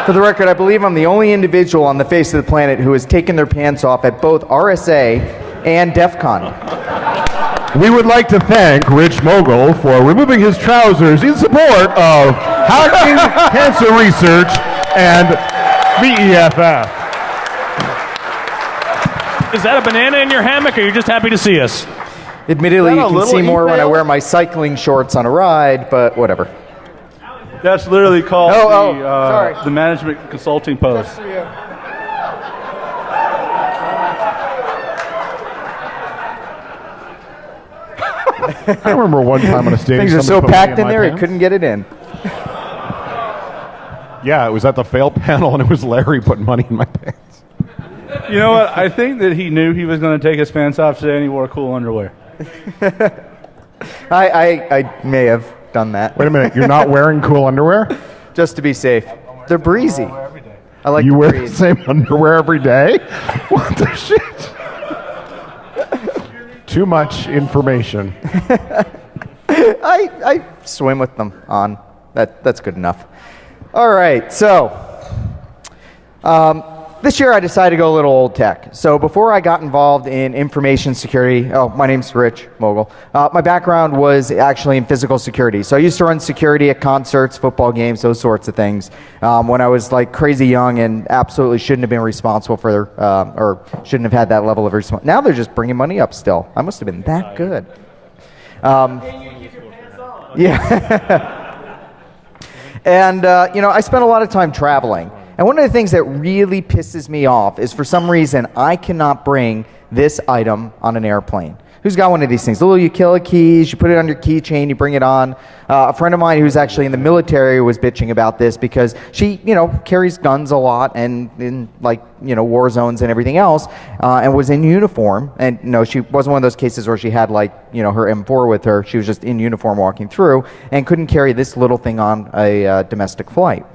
[SPEAKER 11] For the record, I believe I'm the only individual on the face of the planet who has taken their pants off at both RSA and DEF CON.
[SPEAKER 7] We would like to thank Rich Mogul for removing his trousers in support of Hacking Cancer Research and the EFF.
[SPEAKER 13] Is that a banana in your hammock, or are you just happy to see us?
[SPEAKER 11] Admittedly, you can see more when I wear my cycling shorts on a ride, but whatever.
[SPEAKER 2] That's literally called
[SPEAKER 11] sorry.
[SPEAKER 2] The management consulting post.
[SPEAKER 7] I remember one time on a stage.
[SPEAKER 11] Things are so packed in there, he couldn't get it in.
[SPEAKER 7] Yeah, it was at the fail panel, and it was Larry putting money in my pants.
[SPEAKER 2] You know what? I think that he knew he was going to take his pants off today, and he wore cool underwear.
[SPEAKER 11] I may have done that.
[SPEAKER 7] Wait a minute, you're not wearing cool underwear?
[SPEAKER 11] Just to be safe. They're breezy. I like
[SPEAKER 7] You
[SPEAKER 11] to
[SPEAKER 7] wear
[SPEAKER 11] breathe.
[SPEAKER 7] the same underwear every day? What the shit? Too much information.
[SPEAKER 11] I swim with them on. That's good enough. All right, so this year I decided to go a little old tech. So before I got involved in information security, my name's Rich Mogul. My background was actually in physical security. So I used to run security at concerts, football games, those sorts of things. When I was like crazy young and absolutely shouldn't have been responsible for or shouldn't have had that level of responsibility. Now they're just bringing money up still. I must have been that good. Yeah. And, I spent a lot of time traveling. And one of the things that really pisses me off is for some reason I cannot bring this item on an airplane. Who's got one of these things? The little utility keys, you put it on your keychain, you bring it on. A friend of mine who's actually in the military was bitching about this because she, carries guns a lot and in war zones and everything else, and was in uniform. And she wasn't one of those cases where she had her M4 with her. She was just in uniform walking through and couldn't carry this little thing on a domestic flight.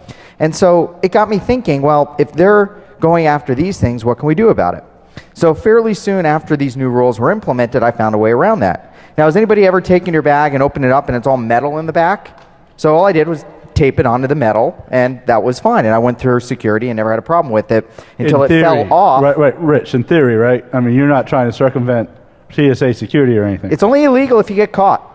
[SPEAKER 11] And so it got me thinking, well, if they're going after these things, what can we do about it? So fairly soon after these new rules were implemented, I found a way around that. Now, has anybody ever taken your bag and opened it up and it's all metal in the back? So all I did was tape it onto the metal, and that was fine. And I went through security and never had a problem with it until it fell off.
[SPEAKER 2] Right, Rich, in theory, right? I mean, you're not trying to circumvent TSA security or anything.
[SPEAKER 11] It's only illegal if you get caught.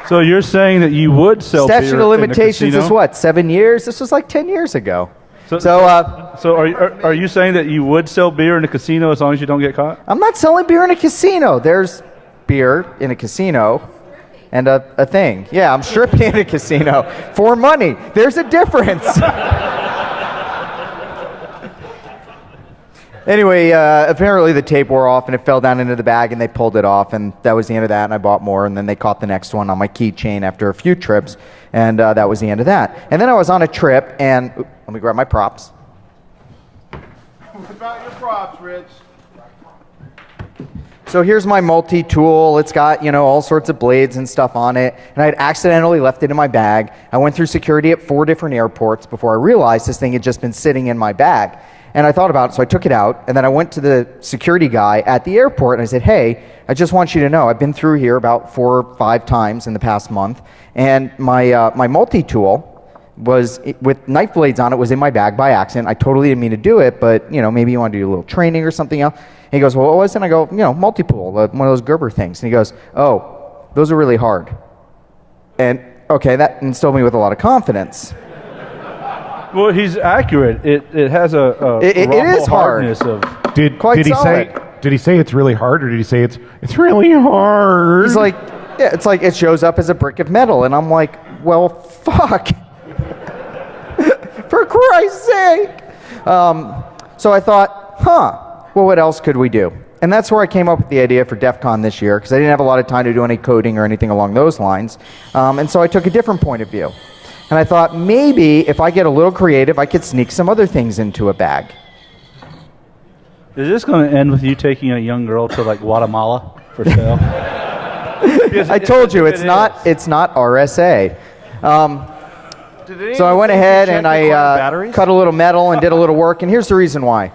[SPEAKER 2] So you're saying that you would sell beer
[SPEAKER 11] Statute of limitations is what, 7 years? This was like 10 years ago.
[SPEAKER 2] So are you saying that you would sell beer in a casino as long as you don't get caught?
[SPEAKER 11] I'm not selling beer in a casino. There's beer in a casino and a thing. Yeah, I'm stripping in a casino for money. There's a difference. Anyway, apparently the tape wore off and it fell down into the bag and they pulled it off, and that was the end of that, and I bought more, and then they caught the next one on my keychain after a few trips, and that was the end of that. And then I was on a trip, and let me grab my props.
[SPEAKER 12] What about your props, Rich?
[SPEAKER 11] So here's my multi-tool. It's got, all sorts of blades and stuff on it, and I'd accidentally left it in my bag. I went through security at 4 different airports before I realized this thing had just been sitting in my bag. And I thought about it, so I took it out, and then I went to the security guy at the airport, and I said, hey, I just want you to know, I've been through here about 4 or 5 times in the past month, and my multi-tool was, with knife blades on it, was in my bag by accident. I totally didn't mean to do it, but, maybe you want to do a little training or something else. And he goes, well, what was it? And I go, multi-tool, one of those Gerber things. And he goes, oh, those are really hard. And, okay, that instilled me with a lot of confidence.
[SPEAKER 2] Well, he's accurate. It has a
[SPEAKER 11] It is hard.
[SPEAKER 2] hardness of.
[SPEAKER 7] Did
[SPEAKER 11] Quite
[SPEAKER 7] he
[SPEAKER 11] solid.
[SPEAKER 7] say? Did he say it's really hard, or did he say it's really hard?
[SPEAKER 11] He's like, yeah, it's like it shows up as a brick of metal, and I'm like, well, fuck. For Christ's sake. So I thought, well, what else could we do? And that's where I came up with the idea for DEF CON this year, because I didn't have a lot of time to do any coding or anything along those lines. And so I took a different point of view. And I thought, maybe if I get a little creative, I could sneak some other things into a bag.
[SPEAKER 2] Is this going to end with you taking a young girl to like Guatemala for sale?
[SPEAKER 11] I told you, it's not RSA. So I went ahead and I cut a little metal and did a little work, and here's the reason why.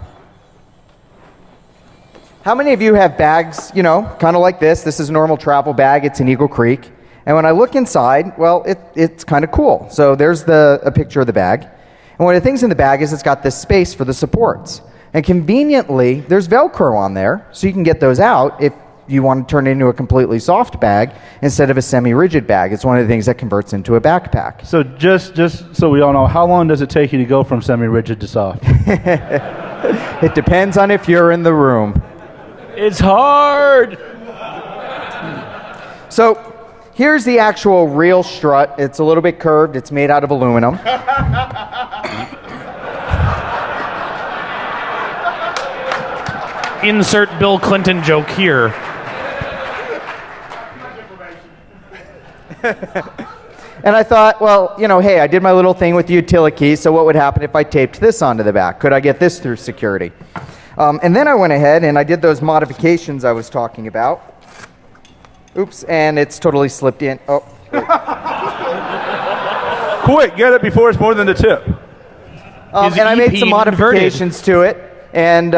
[SPEAKER 11] How many of you have bags, you know, kind of like this? This is a normal travel bag. It's in Eagle Creek. And when I look inside, well, it's kind of cool. So there's a picture of the bag. And one of the things in the bag is it's got this space for the supports. And conveniently, there's Velcro on there, so you can get those out if you want to turn it into a completely soft bag instead of a semi-rigid bag. It's one of the things that converts into a backpack.
[SPEAKER 2] So just so we all know, how long does it take you to go from semi-rigid to soft?
[SPEAKER 11] It depends on if you're in the room.
[SPEAKER 13] It's hard.
[SPEAKER 11] So here's the actual real strut. It's a little bit curved. It's made out of aluminum.
[SPEAKER 13] Insert Bill Clinton joke here.
[SPEAKER 11] And I thought, well, you know, hey, I did my little thing with the utility key, so what would happen if I taped this onto the back? Could I get this through security? And then I went ahead and I did those modifications I was talking about. Oops, and it's totally slipped in. Oh.
[SPEAKER 2] Quick, get it before it's more than the tip.
[SPEAKER 11] And I made some modifications to it, and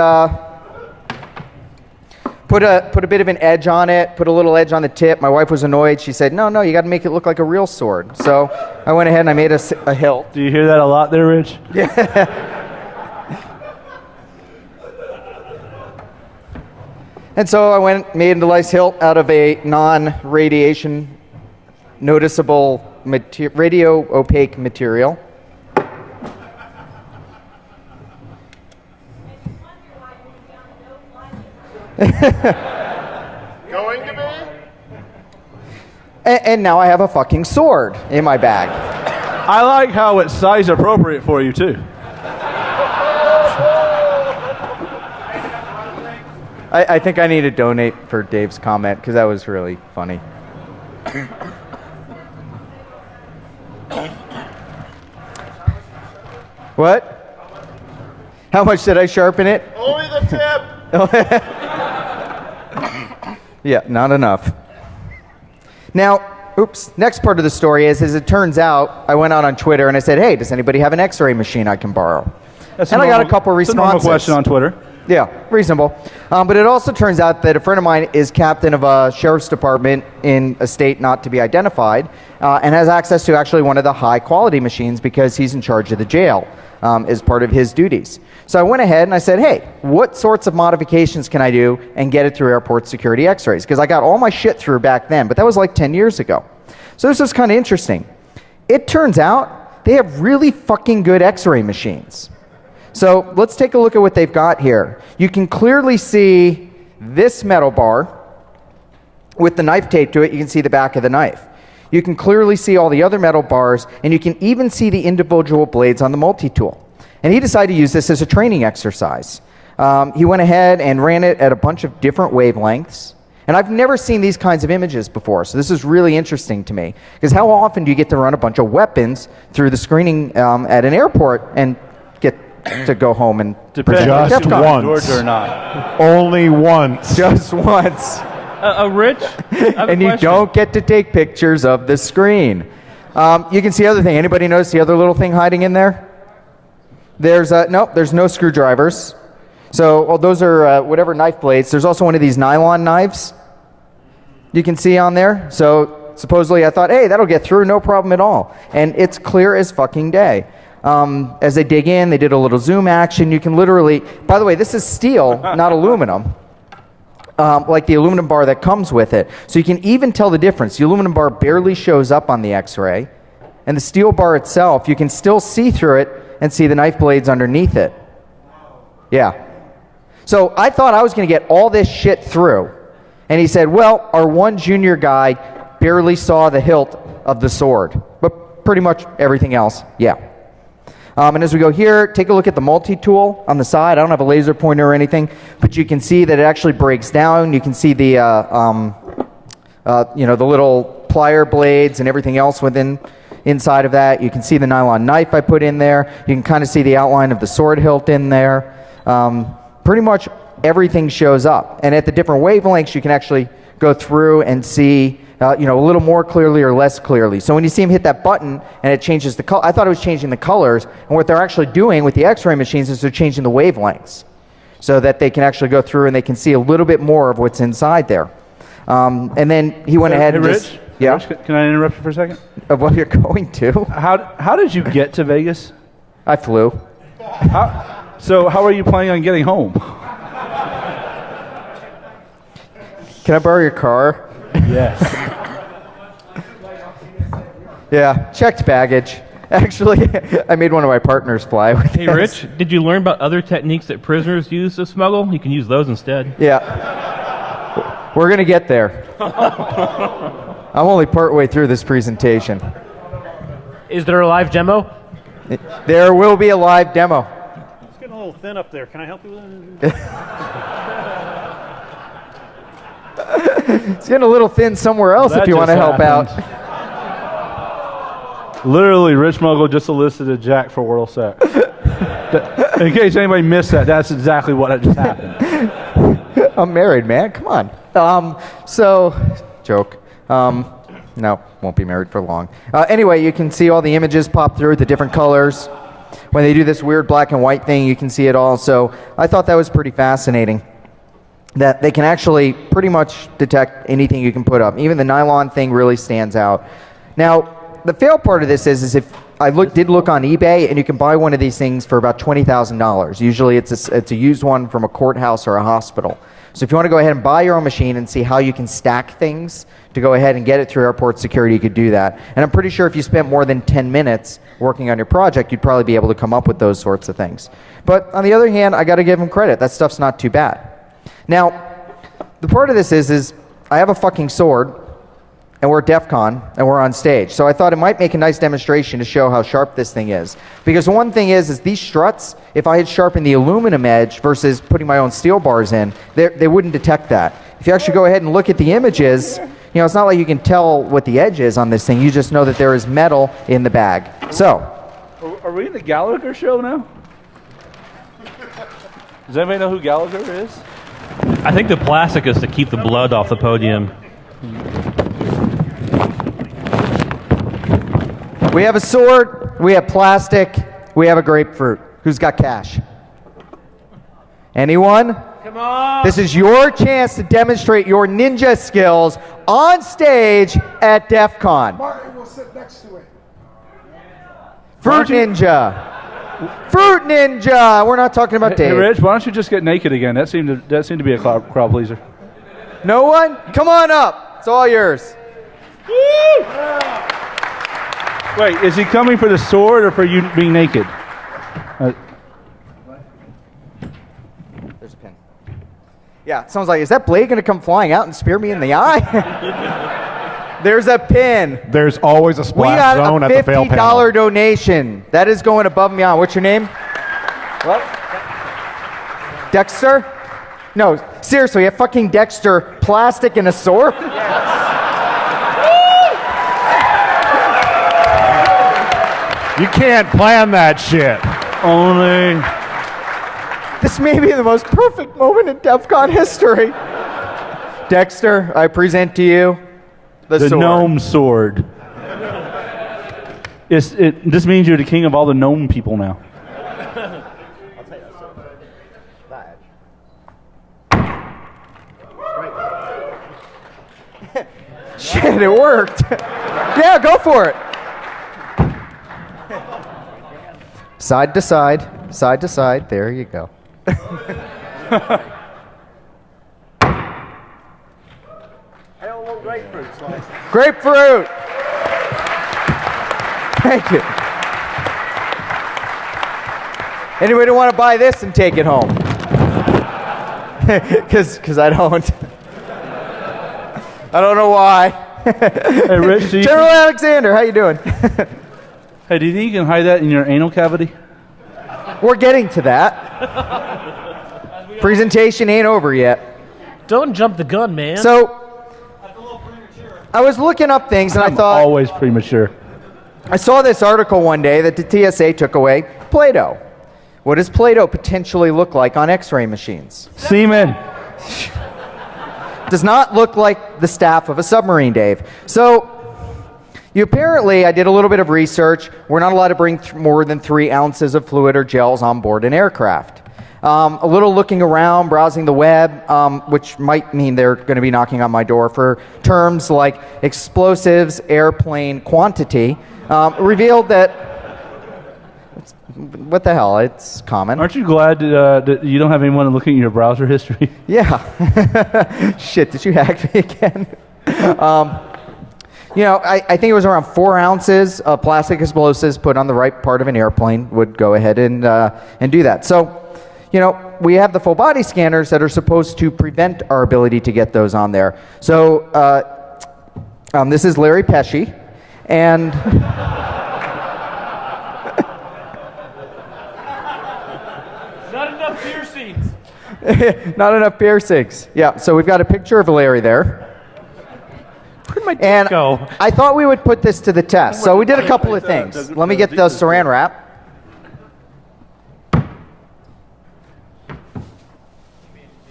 [SPEAKER 11] put a bit of an edge on it, put a little edge on the tip. My wife was annoyed. She said, no, you got to make it look like a real sword. So I went ahead and I made a hilt.
[SPEAKER 2] Do you hear that a lot there, Rich?
[SPEAKER 11] Yeah. And so I made a nice hilt out of a non-radiation noticeable radio opaque material.
[SPEAKER 12] Going to be?
[SPEAKER 11] And now I have a fucking sword in my bag.
[SPEAKER 2] I like how it's size appropriate for you, too.
[SPEAKER 11] I think I need to donate for Dave's comment, because that was really funny. What? How much did I sharpen it?
[SPEAKER 12] Only the tip.
[SPEAKER 11] Yeah, not enough. Now, next part of the story is it turns out, I went out on Twitter and I said, hey, does anybody have an x-ray machine I can borrow?
[SPEAKER 2] That's
[SPEAKER 11] and I got a couple responses.
[SPEAKER 2] That's a normal question on Twitter.
[SPEAKER 11] Yeah, reasonable. But it also turns out that a friend of mine is captain of a sheriff's department in a state not to be identified and has access to actually one of the high-quality machines because he's in charge of the jail as part of his duties. So I went ahead and I said, hey, what sorts of modifications can I do and get it through airport security x-rays? Because I got all my shit through back then, but that was like 10 years ago. So this was kind of interesting. It turns out they have really fucking good x-ray machines. So let's take a look at what they've got here. You can clearly see this metal bar with the knife taped to it. You can see the back of the knife. You can clearly see all the other metal bars, and you can even see the individual blades on the multi-tool. And he decided to use this as a training exercise. He went ahead and ran it at a bunch of different wavelengths. And I've never seen these kinds of images before, so this is really interesting to me. Because how often do you get to run a bunch of weapons through the screening at an airport and get to go home and present
[SPEAKER 7] just once,
[SPEAKER 2] Georgia or not?
[SPEAKER 7] Only once,
[SPEAKER 11] just once.
[SPEAKER 13] Rich, I have
[SPEAKER 11] and
[SPEAKER 13] a
[SPEAKER 11] you
[SPEAKER 13] question.
[SPEAKER 11] don't get to take pictures of the screen. You can see the other thing. Anybody notice the other little thing hiding in there? There's no screwdrivers. So well, those are whatever knife blades. There's also one of these nylon knives you can see on there. So supposedly I thought, hey, that'll get through, no problem at all. And it's clear as fucking day. As they dig in, they did a little zoom action. You can literally, by the way, this is steel, not aluminum, like the aluminum bar that comes with it. So you can even tell the difference. The aluminum bar barely shows up on the x-ray, and the steel bar itself, you can still see through it, and see the knife blades underneath it. Yeah. So I thought I was going to get all this shit through. And he said, well, our one junior guy barely saw the hilt of the sword. But pretty much everything else, yeah. And as we go here, take a look at the multi-tool on the side. I don't have a laser pointer or anything, but you can see that it actually breaks down. You can see the, the little plier blades and everything else inside of that. You can see the nylon knife I put in there. You can kind of see the outline of the sword hilt in there. Pretty much everything shows up. And at the different wavelengths, you can actually go through and see a little more clearly or less clearly. So when you see him hit that button and it changes the color, I thought it was changing the colors. And what they're actually doing with the X-ray machines is they're changing the wavelengths so that they can actually go through and they can see a little bit more of what's inside there. And then he went ahead and
[SPEAKER 2] Rich?
[SPEAKER 11] Yeah.
[SPEAKER 2] Rich, can I interrupt you for a second?
[SPEAKER 11] Of what you're going to.
[SPEAKER 2] How did you get to Vegas?
[SPEAKER 11] I flew.
[SPEAKER 2] So how are you planning on getting home?
[SPEAKER 11] Can I borrow your car?
[SPEAKER 2] Yes.
[SPEAKER 11] Yeah, checked baggage. Actually, I made one of my partners fly with
[SPEAKER 13] Hey,
[SPEAKER 11] this.
[SPEAKER 13] Rich, did you learn about other techniques that prisoners use to smuggle? You can use those instead.
[SPEAKER 11] Yeah. We're going to get there. I'm only partway through this presentation.
[SPEAKER 3] Is there a live demo?
[SPEAKER 11] There will be a live demo.
[SPEAKER 4] It's getting a little thin up there. Can I help you with it?
[SPEAKER 11] It's getting a little thin somewhere else if you want to help out.
[SPEAKER 2] Literally, Rich Muggle just solicited Jack for oral sex. In case anybody missed that, that's exactly what just happened.
[SPEAKER 11] I'm married, man. Come on. Joke. No, won't be married for long. Anyway, you can see all the images pop through, the different colors. When they do this weird black and white thing, you can see it all. So I thought that was pretty fascinating, that they can actually pretty much detect anything you can put up. Even the nylon thing really stands out. Now, the fail part of this is if I did look on eBay, and you can buy one of these things for about $20,000. Usually it's a used one from a courthouse or a hospital. So if you want to go ahead and buy your own machine and see how you can stack things to go ahead and get it through airport security, you could do that. And I'm pretty sure if you spent more than 10 minutes working on your project, you'd probably be able to come up with those sorts of things. But on the other hand, I got to give him credit. That stuff's not too bad. Now, the part of this is I have a fucking sword, and we're at DEF CON, and we're on stage. So I thought it might make a nice demonstration to show how sharp this thing is. Because the one thing is these struts, if I had sharpened the aluminum edge versus putting my own steel bars in, they wouldn't detect that. If you actually go ahead and look at the images, it's not like you can tell what the edge is on this thing. You just know that there is metal in the bag. So.
[SPEAKER 2] Are we in the Gallagher show now? Does anybody know who Gallagher is?
[SPEAKER 9] I think the plastic is to keep the blood off the podium.
[SPEAKER 11] We have a sword, we have plastic, we have a grapefruit. Who's got cash? Anyone?
[SPEAKER 3] Come on!
[SPEAKER 11] This is your chance to demonstrate your ninja skills on stage at DEF CON.
[SPEAKER 12] Martin will sit next to it.
[SPEAKER 11] Fruit Ninja. Fruit Ninja! We're not talking about Dave.
[SPEAKER 2] Hey, Rich, why don't you just get naked again? That seemed to be a crowd pleaser.
[SPEAKER 11] No one? Come on up. It's all yours.
[SPEAKER 2] Woo! Wait, is he coming for the sword or for you being naked?
[SPEAKER 11] There's a pin. Yeah, someone's like, is that blade going to come flying out and spear me in the eye? There's a pin.
[SPEAKER 7] There's always a splash zone at the fail panel.
[SPEAKER 11] We got a $50 donation. That is going above and beyond. What's your name? What? Dexter? No, seriously, a fucking Dexter, plastic and a sword?
[SPEAKER 7] You can't plan that shit.
[SPEAKER 2] Only.
[SPEAKER 11] This may be the most perfect moment in DEF CON history. Dexter, I present to you the sword.
[SPEAKER 2] Gnome sword. This means you're the king of all the gnome people now.
[SPEAKER 11] Shit, it worked. Yeah, go for it. Side to side, side to side. There you go.
[SPEAKER 12] I don't want grapefruit slice.
[SPEAKER 11] Grapefruit. Thank you. Anybody want to buy this and take it home? Because I don't. I don't know why.
[SPEAKER 2] Hey, Rich,
[SPEAKER 11] General Alexander, how you doing?
[SPEAKER 2] Hey, do you think you can hide that in your anal cavity?
[SPEAKER 11] We're getting to that. Presentation ain't over yet.
[SPEAKER 3] Don't jump the gun, man.
[SPEAKER 11] So, I was looking up things and I thought...
[SPEAKER 2] always premature.
[SPEAKER 11] I saw this article one day that the TSA took away Play-Doh. What does Play-Doh potentially look like on X-ray machines?
[SPEAKER 2] Semen.
[SPEAKER 11] Does not look like the staff of a submarine, Dave. So, I did a little bit of research. We're not allowed to bring more than 3 ounces of fluid or gels on board an aircraft. A little looking around, browsing the web, which might mean they're going to be knocking on my door for terms like explosives, airplane quantity, revealed that, what the hell, it's common.
[SPEAKER 2] Aren't you glad that you don't have anyone looking at your browser history?
[SPEAKER 11] Yeah. Shit, did you hack me again? I think it was around 4 ounces of plastic explosives put on the right part of an airplane would go ahead and do that. So, we have the full body scanners that are supposed to prevent our ability to get those on there. So, this is Larry Pesci, and...
[SPEAKER 3] Not enough piercings.
[SPEAKER 11] Not enough piercings. Yeah, so we've got a picture of Larry there.
[SPEAKER 3] Where'd my
[SPEAKER 11] And
[SPEAKER 3] go?
[SPEAKER 11] I thought we would put this to the test. So we did a couple of things. Let me get the saran wrap.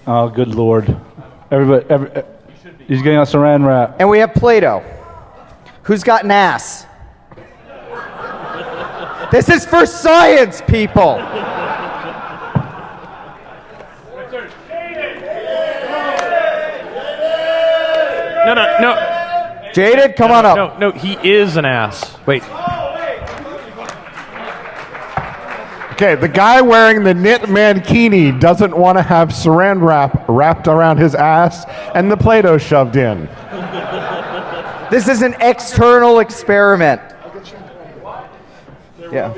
[SPEAKER 2] Oh, good Lord. Everybody, he's getting a saran wrap.
[SPEAKER 11] And we have Play-Doh. Who's got an ass? This is for science, people.
[SPEAKER 13] No.
[SPEAKER 11] Jaded, come on up.
[SPEAKER 13] No, he is an ass. Wait.
[SPEAKER 7] Okay, the guy wearing the knit mankini doesn't want to have saran wrap wrapped around his ass and the Play-Doh shoved in.
[SPEAKER 11] This is an external experiment. Yeah.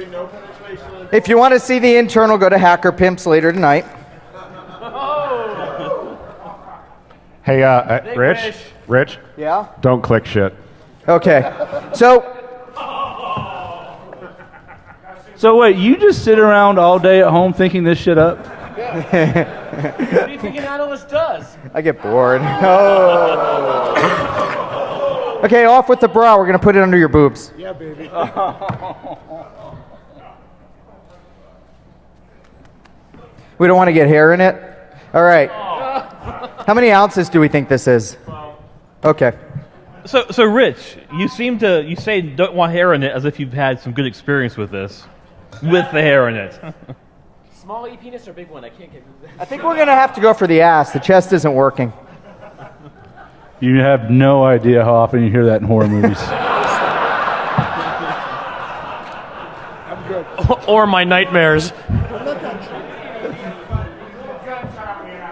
[SPEAKER 11] If you want to see the internal, go to Hacker Pimps later tonight.
[SPEAKER 7] Hey, Rich?
[SPEAKER 11] Yeah?
[SPEAKER 7] Don't click shit.
[SPEAKER 11] Okay. So
[SPEAKER 2] wait, you just sit around all day at home thinking this shit up?
[SPEAKER 3] What do you think an analyst does?
[SPEAKER 11] I get bored. Oh. Okay, off with the bra. We're going to put it under your boobs.
[SPEAKER 12] Yeah, baby.
[SPEAKER 11] We don't want to get hair in it? All right. How many ounces do we think this is? 12. Okay.
[SPEAKER 9] So Rich, you say you don't want hair in it as if you've had some good experience with this, with the hair in it.
[SPEAKER 3] Small E penis or big one? I can't get.
[SPEAKER 11] I think we're going to have to go for the ass. The chest isn't working.
[SPEAKER 2] You have no idea how often you hear that in horror movies.
[SPEAKER 12] I'm good.
[SPEAKER 13] Or my nightmares.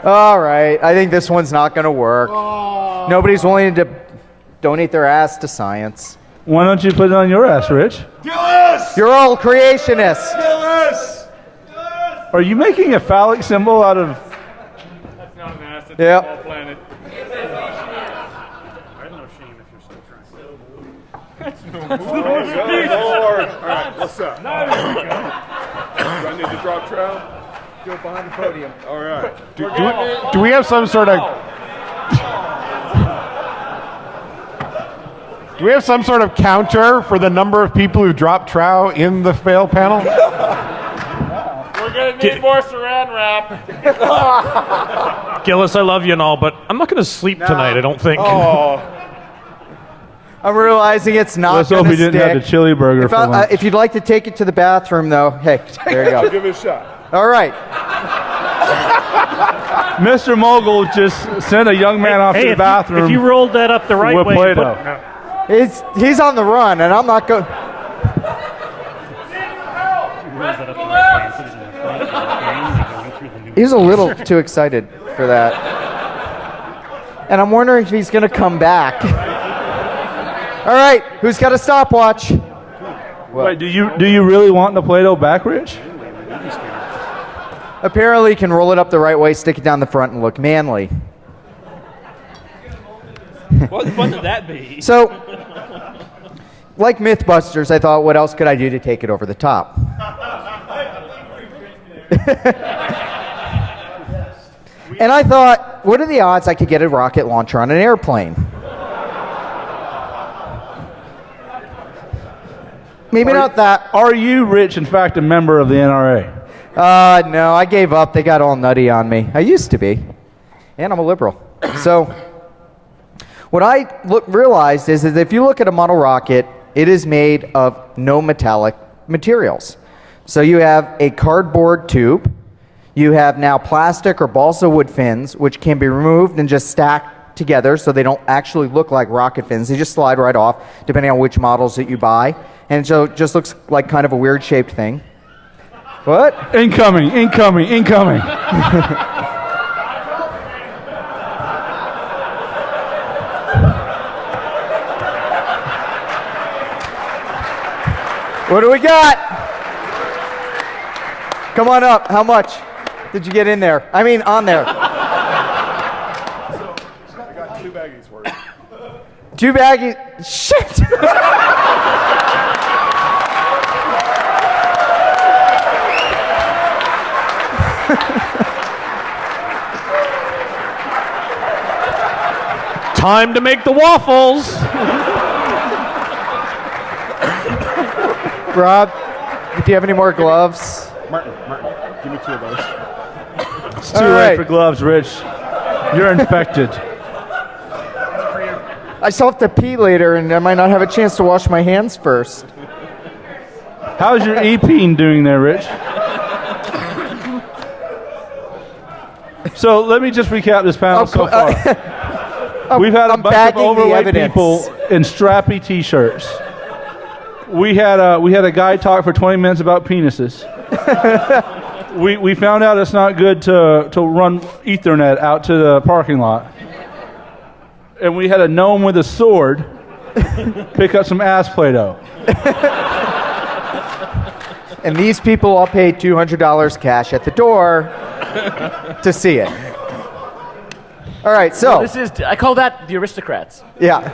[SPEAKER 11] All right. I think this one's not going to work. Nobody's willing to donate their ass to science.
[SPEAKER 2] Why don't you put it on your ass, Rich?
[SPEAKER 11] You're all creationists.
[SPEAKER 2] Are you making a phallic symbol out of...
[SPEAKER 12] That's not an ass, that's
[SPEAKER 11] Yep.
[SPEAKER 12] a small planet. I have no shame if you're still trying to. Lord. All right, what's up? Do I need to drop trout?
[SPEAKER 11] Do it behind the podium.
[SPEAKER 12] All right.
[SPEAKER 7] Do we have some sort of... Do we have some sort of counter for the number of people who dropped trow in the fail panel?
[SPEAKER 12] We're going to need more saran wrap.
[SPEAKER 13] Gillis, I love you and all, but I'm not going to sleep tonight, I don't think.
[SPEAKER 7] Oh.
[SPEAKER 11] I'm realizing it's not
[SPEAKER 2] Let's
[SPEAKER 11] going
[SPEAKER 2] hope
[SPEAKER 11] to
[SPEAKER 2] he
[SPEAKER 11] stick.
[SPEAKER 2] didn't have the chili burger for lunch.
[SPEAKER 11] If you'd like to take it to the bathroom, though, hey, there you go.
[SPEAKER 12] Give it a shot.
[SPEAKER 11] All right.
[SPEAKER 2] Mr. Mogul just sent a young man off to the bathroom.
[SPEAKER 4] If you rolled that up the right
[SPEAKER 2] with
[SPEAKER 4] way,
[SPEAKER 2] Play-Doh.
[SPEAKER 11] He's on the run, and I'm not going. He's a little too excited for that, and I'm wondering if he's going to come back. All right, who's got a stopwatch?
[SPEAKER 2] Wait, do you really want the Play-Doh back, Rich?
[SPEAKER 11] Apparently, you can roll it up the right way, stick it down the front, and look manly.
[SPEAKER 9] What fun would that be?
[SPEAKER 11] So, like Mythbusters, I thought, what else could I do to take it over the top? And I thought, what are the odds I could get a rocket launcher on an airplane? Maybe not that.
[SPEAKER 2] Are you, Rich, in fact, a member of the NRA?
[SPEAKER 11] No, I gave up. They got all nutty on me. I used to be. And I'm a liberal. So, what I realized is that if you look at a model rocket, it is made of no metallic materials. So you have a cardboard tube. You have now plastic or balsa wood fins, which can be removed and just stacked together so they don't actually look like rocket fins. They just slide right off, depending on which models that you buy. And so it just looks like kind of a weird shaped thing. What?
[SPEAKER 2] Incoming.
[SPEAKER 11] What do we got? Come on up. How much did you get in there? I mean, on there.
[SPEAKER 12] I got 2 baggies worth.
[SPEAKER 11] 2 baggies? Shit!
[SPEAKER 13] Time to make the waffles.
[SPEAKER 11] Rob, do you have any more gloves?
[SPEAKER 12] Martin, give me 2 of those.
[SPEAKER 2] It's too late for gloves, Rich. You're infected.
[SPEAKER 11] I still have to pee later, and I might not have a chance to wash my hands first.
[SPEAKER 2] How's your e-peen doing there, Rich? So let me just recap this panel so far. We've had a bunch of overweight people in strappy T-shirts. We had a guy talk for 20 minutes about penises. we found out it's not good to run Ethernet out to the parking lot. And we had a gnome with a sword pick up some ass Play-Doh.
[SPEAKER 11] And these people all paid $200 cash at the door to see it. All right, so
[SPEAKER 3] I call that the aristocrats.
[SPEAKER 11] Yeah.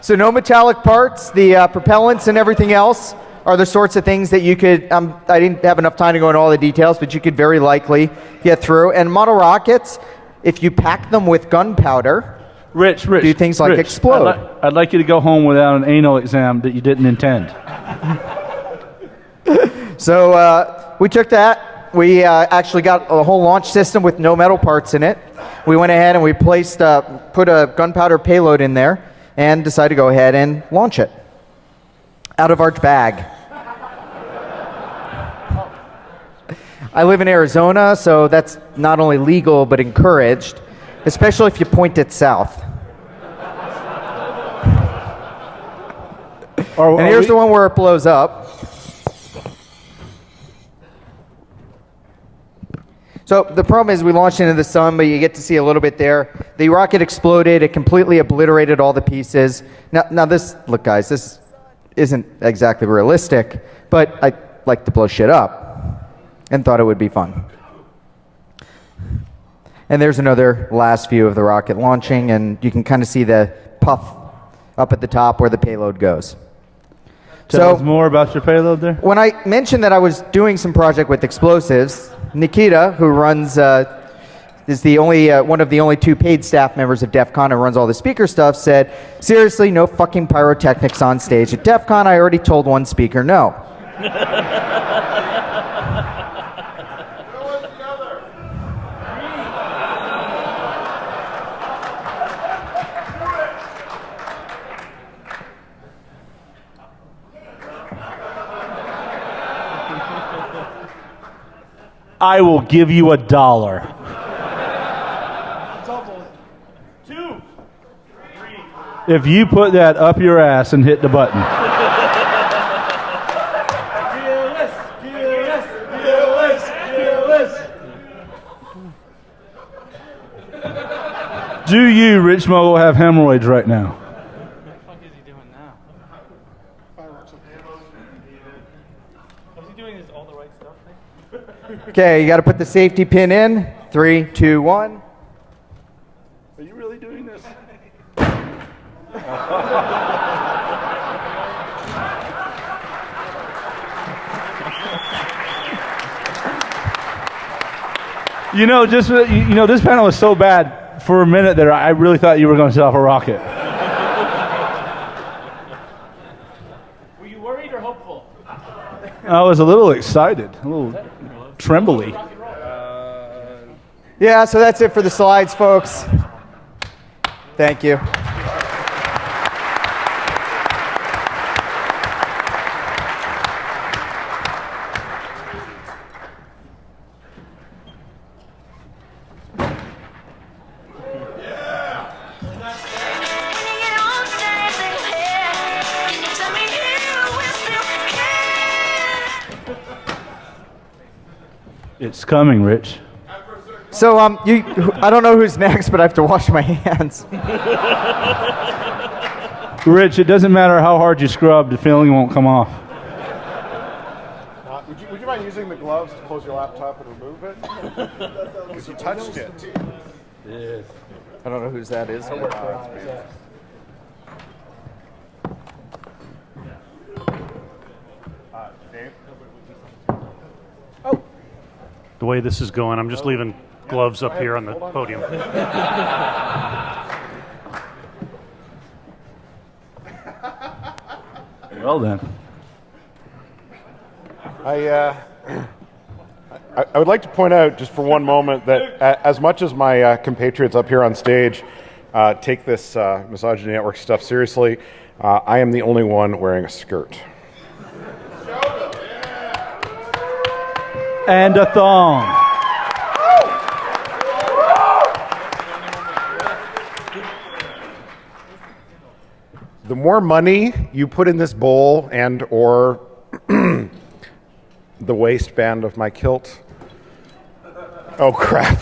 [SPEAKER 11] So no metallic parts. The propellants and everything else are the sorts of things that you could. I didn't have enough time to go into all the details, but you could very likely get through. And model rockets, if you pack them with gunpowder,
[SPEAKER 2] Rich,
[SPEAKER 11] do things like explode.
[SPEAKER 2] I'd like you to go home without an anal exam that you didn't intend.
[SPEAKER 11] So we took that. We actually got a whole launch system with no metal parts in it. We went ahead and we put a gunpowder payload in there and decided to go ahead and launch it out of our bag. I live in Arizona, so that's not only legal but encouraged, especially if you point it south. And here's the one where it blows up. So the problem is we launched into the sun, but you get to see a little bit there. The rocket exploded. It completely obliterated all the pieces. Now this, look guys, this isn't exactly realistic, but I like to blow shit up and thought it would be fun. And there's another last view of the rocket launching, and you can kind of see the puff up at the top where the payload goes.
[SPEAKER 2] Tell us more about your payload there.
[SPEAKER 11] When I mentioned that I was doing some project with explosives, Nikita, who runs, is the only one of the only 2 paid staff members of DEF CON and runs all the speaker stuff, said, seriously, no fucking pyrotechnics on stage. At DEF CON, I already told one speaker no.
[SPEAKER 2] I will give you $1.
[SPEAKER 12] Double. 2.
[SPEAKER 2] If you put that up your ass and hit the button. Do you, Rich Mogul, have hemorrhoids right now?
[SPEAKER 8] What the fuck is he doing now?
[SPEAKER 12] Fireworks and
[SPEAKER 8] Was he doing all the right stuff?
[SPEAKER 11] Okay, you got to put the safety pin in. 3, 2, 1.
[SPEAKER 2] Are you really doing this? This panel was so bad for a minute there. I really thought you were going to set off a rocket.
[SPEAKER 3] Were you worried or hopeful?
[SPEAKER 2] I was a little excited, a little trembly.
[SPEAKER 11] Yeah, so that's it for the slides, folks. Thank you.
[SPEAKER 2] It's coming, Rich.
[SPEAKER 11] So, I don't know who's next, but I have to wash my hands.
[SPEAKER 2] Rich, it doesn't matter how hard you scrub, the feeling won't come off.
[SPEAKER 7] Would you mind using the gloves to close your laptop and remove it? Because you touched it.
[SPEAKER 11] Yes. I don't know whose that is.
[SPEAKER 7] Dave?
[SPEAKER 4] The way this is going, I'm just leaving gloves up here on the podium.
[SPEAKER 2] Well then.
[SPEAKER 7] I would like to point out just for one moment that as much as my compatriots up here on stage take this Misogyny Network stuff seriously, I am the only one wearing a skirt.
[SPEAKER 2] And a thong.
[SPEAKER 7] The more money you put in this bowl and or the waistband of my kilt. Oh, crap.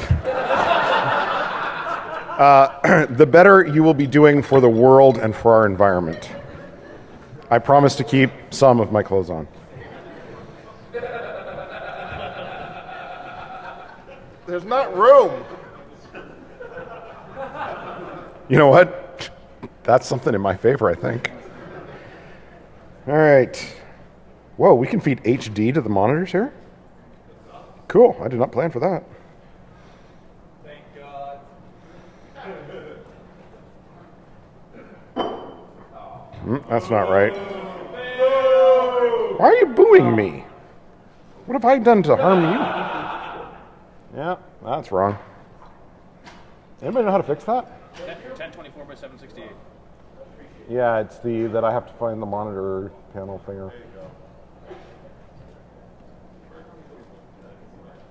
[SPEAKER 7] The better you will be doing for the world and for our environment. I promise to keep some of my clothes on. There's not room. You know what? That's something in my favor, I think. All right. Whoa, we can feed HD to the monitors here? Cool. I did not plan for that.
[SPEAKER 12] Thank God.
[SPEAKER 7] That's not right. Why are you booing me? What have I done to harm you? Yeah, that's wrong. Anybody know how to fix that?
[SPEAKER 13] 1024 by 768.
[SPEAKER 7] Yeah, it's that I have to find the monitor panel thinger.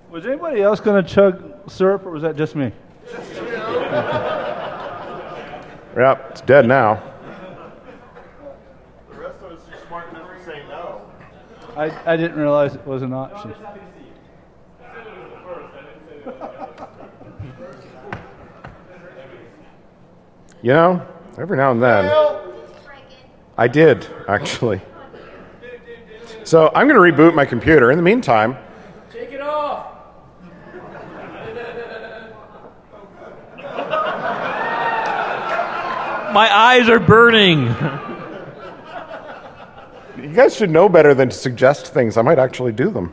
[SPEAKER 2] Was anybody else going to chug syrup, or was that just me?
[SPEAKER 7] Yep, it's dead now.
[SPEAKER 12] The rest of us are smart enough to say no.
[SPEAKER 2] I didn't realize it was an option.
[SPEAKER 7] You know, every now and then. I did, actually. So I'm going to reboot my computer. In the meantime,
[SPEAKER 3] Take it off.
[SPEAKER 9] My eyes are burning.
[SPEAKER 7] you guys should know better than to suggest things. I might actually do them.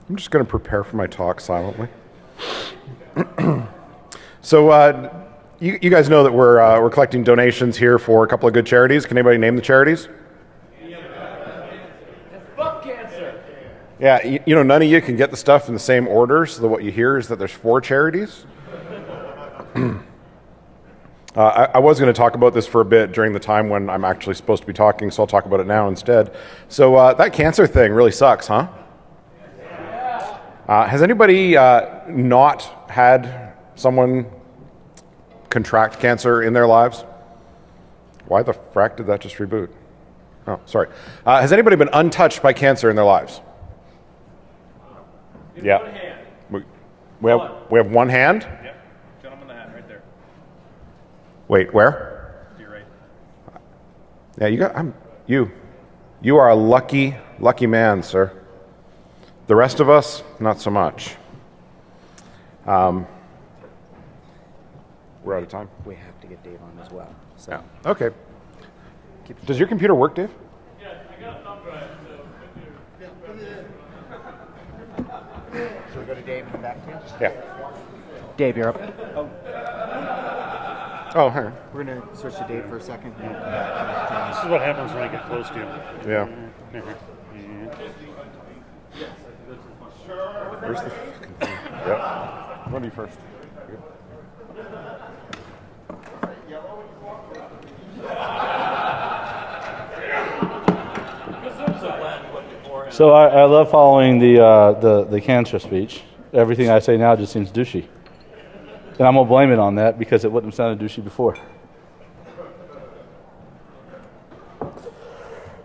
[SPEAKER 7] I'm just going to prepare for my talk silently. So you guys know that we're collecting donations here for a couple of good charities. Can anybody name the charities?
[SPEAKER 3] Fuck cancer.
[SPEAKER 7] Yeah, you know, none of you can get the stuff in the same order, so that what you hear is that there's 4 charities. I was going to talk about this for a bit during the time when I'm actually supposed to be talking, so I'll talk about it now instead. So that cancer thing really sucks, huh? Has anybody not had someone contract cancer in their lives? Why the frack did that just reboot? Oh, sorry. Has anybody been untouched by cancer in their lives? Yeah. We have one hand?
[SPEAKER 13] Yep. Gentleman in the hat right there.
[SPEAKER 7] Wait, where? Yeah, you are a lucky man, sir. The rest of us, not so much. We're out of time.
[SPEAKER 11] We have to get Dave on as well. So.
[SPEAKER 7] Yeah. Okay. Does your computer work, Dave?
[SPEAKER 8] Yeah, I got a thumb drive.
[SPEAKER 11] Should we go to Dave and come back to you?
[SPEAKER 7] Yeah.
[SPEAKER 11] Dave, you're up.
[SPEAKER 7] Oh, hang on.
[SPEAKER 11] We're going to switch to Dave for a second.
[SPEAKER 4] This is what happens when I get close to you.
[SPEAKER 7] Yeah. Where's the fucking thing? Yep. Run you first.
[SPEAKER 2] So I love following the cancer speech. Everything I say now just seems douchey. And I'm going to blame it on that because it wouldn't have sounded douchey before.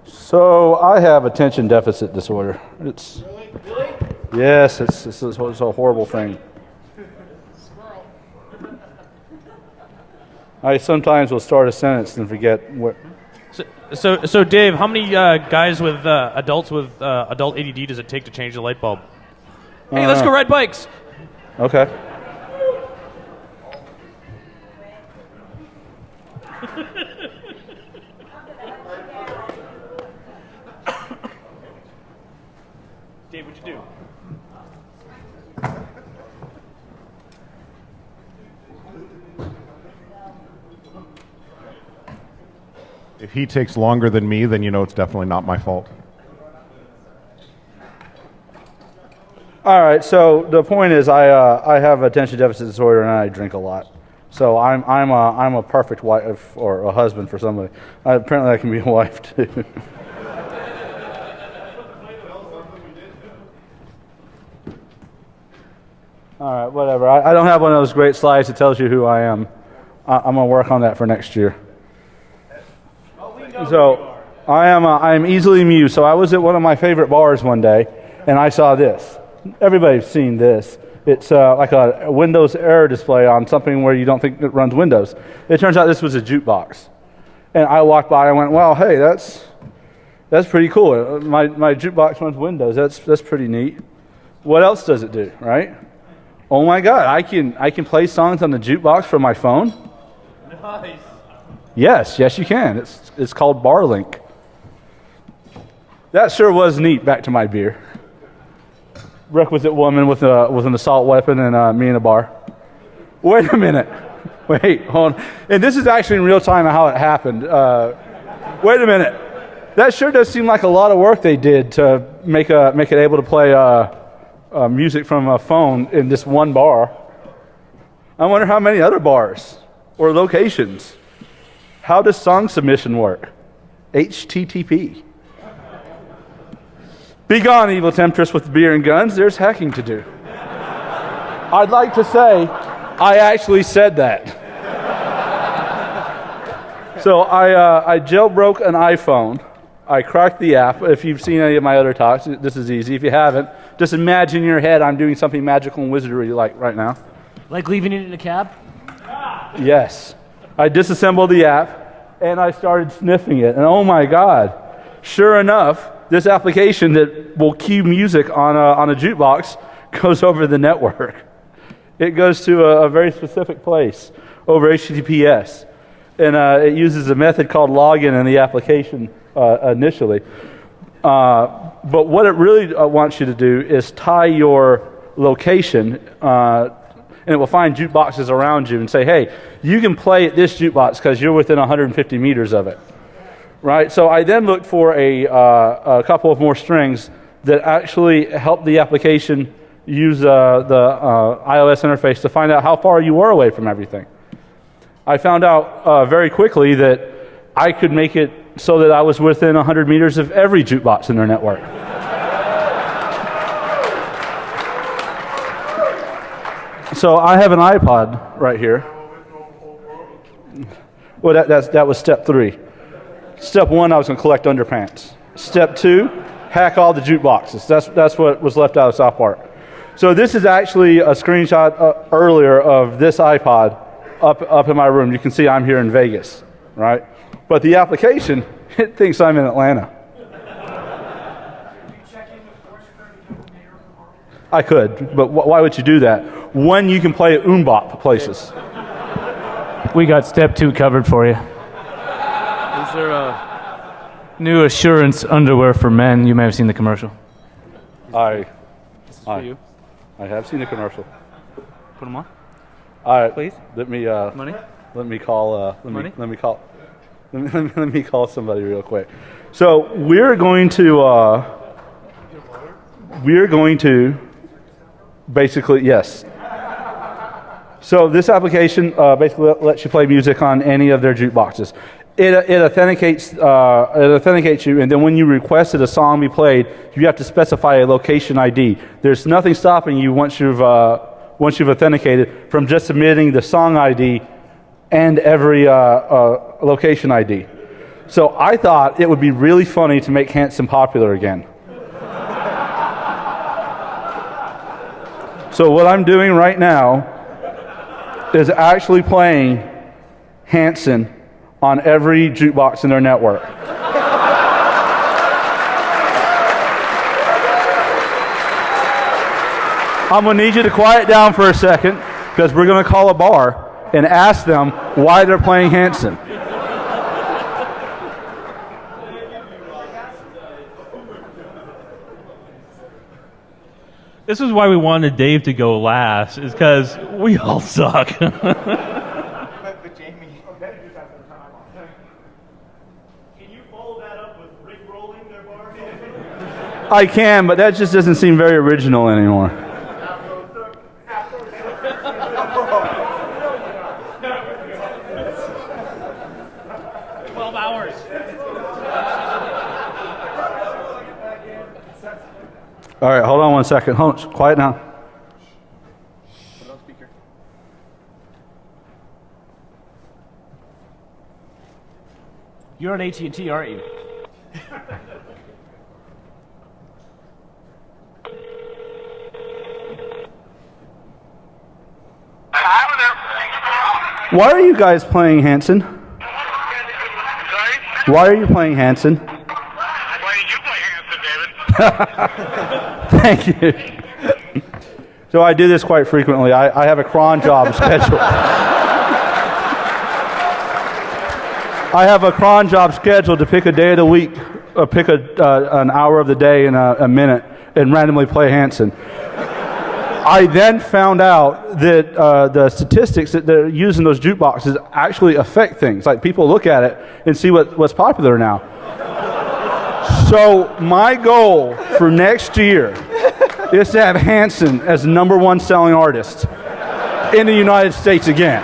[SPEAKER 2] So I have attention deficit disorder. It's really? Yes, it's a horrible thing. I sometimes will start a sentence and forget what.
[SPEAKER 13] So Dave, how many guys with adults with adult ADD does it take to change the light bulb? Hey, let's go ride bikes.
[SPEAKER 2] Okay.
[SPEAKER 4] Dave, what'd you do?
[SPEAKER 7] If he takes longer than me, then you know it's definitely not my fault.
[SPEAKER 2] All right. So the point is, I have attention deficit disorder and I drink a lot. So I'm a perfect wife or a husband for somebody. Apparently, I can be a wife too. All right, whatever. I don't have one of those great slides that tells you who I am. I'm gonna work on that for next year. So I'm easily amused. So I was at one of my favorite bars one day, and I saw this. Everybody's seen this. It's like a Windows error display on something where you don't think it runs Windows. It turns out this was a jukebox, and I walked by and went, "Well, hey, that's pretty cool. My jukebox runs Windows. That's pretty neat. What else does it do, right? Oh my God, I can play songs on the jukebox from my phone.
[SPEAKER 13] Nice.
[SPEAKER 2] Yes, you can. It's called BarLink. That sure was neat. Back to my beer. Requisite woman with an assault weapon and me in a bar. Wait a minute. Wait, hold on. And this is actually in real time how it happened. Wait a minute. That sure does seem like a lot of work they did to make it able to play music from a phone in this one bar. I wonder how many other bars or locations. How does song submission work? HTTP. Be gone, evil temptress with beer and guns. There's hacking to do. I'd like to say I actually said that. So I jailbroke an iPhone. I cracked the app. If you've seen any of my other talks, this is easy. If you haven't, just imagine in your head I'm doing something magical and wizardry like right now.
[SPEAKER 3] Like leaving it in a cab?
[SPEAKER 2] Yes. I disassembled the app and I started sniffing it. And oh my God, sure enough, this application that will cue music on a jukebox goes over the network. It goes to a very specific place over HTTPS. And it uses a method called login in the application initially. But what it really wants you to do is tie your location, and it will find jukeboxes around you and say, hey, you can play at this jukebox because you're within 150 meters of it. Right? So I then looked for a couple of more strings that actually help the application use the iOS interface to find out how far you were away from everything. I found out very quickly that I could make it so that I was within 100 meters of every jukebox in their network. So I have an iPod right here. Well, that was step 3. Step 1, I was going to collect underpants. Step 2, hack all the jukeboxes. That's what was left out of South Park. So this is actually a screenshot earlier of this iPod up in my room. You can see I'm here in Vegas, right? But the application it thinks I'm in Atlanta. I could, but why would you do that when you can play at Umbop places?
[SPEAKER 8] We got step 2 covered for you.
[SPEAKER 13] Is there a
[SPEAKER 8] New Assurance underwear for men. You may have seen the commercial.
[SPEAKER 2] I
[SPEAKER 13] you?
[SPEAKER 2] I have seen the commercial.
[SPEAKER 13] Put them on.
[SPEAKER 2] All right,
[SPEAKER 13] Please.
[SPEAKER 2] Let me
[SPEAKER 13] Money.
[SPEAKER 2] let me call
[SPEAKER 13] Money?
[SPEAKER 2] let me call somebody real quick. So we're going to basically, yes. So this application basically lets you play music on any of their jukeboxes. It authenticates you, and then when you request that a song be played, you have to specify a location ID. There's nothing stopping you once you've authenticated from just submitting the song ID and every location ID. So I thought it would be really funny to make Hanson popular again. So what I'm doing right now is actually playing Hanson on every jukebox in their network. I'm going to need you to quiet down for a second because we're going to call a bar and ask them why they're playing Hanson.
[SPEAKER 13] This is why we wanted Dave to go last, is because we all suck.
[SPEAKER 2] I can, but that just doesn't seem very original anymore. All right, hold on one second. Hold on, quiet down.
[SPEAKER 13] Put it on speaker.
[SPEAKER 3] You're on AT&T, aren't you?
[SPEAKER 2] Why are you guys playing Hanson? Why are you playing Hanson? Thank you. So I do this quite frequently. I have a cron job scheduled. I have a cron job scheduled to pick a day of the week, pick an hour of the day and a minute, and randomly play Hanson. I then found out that the statistics that they're using those jukeboxes actually affect things. Like people look at it and see what's popular now. So my goal for next year is to have Hanson as the #1 selling artist in the United States again.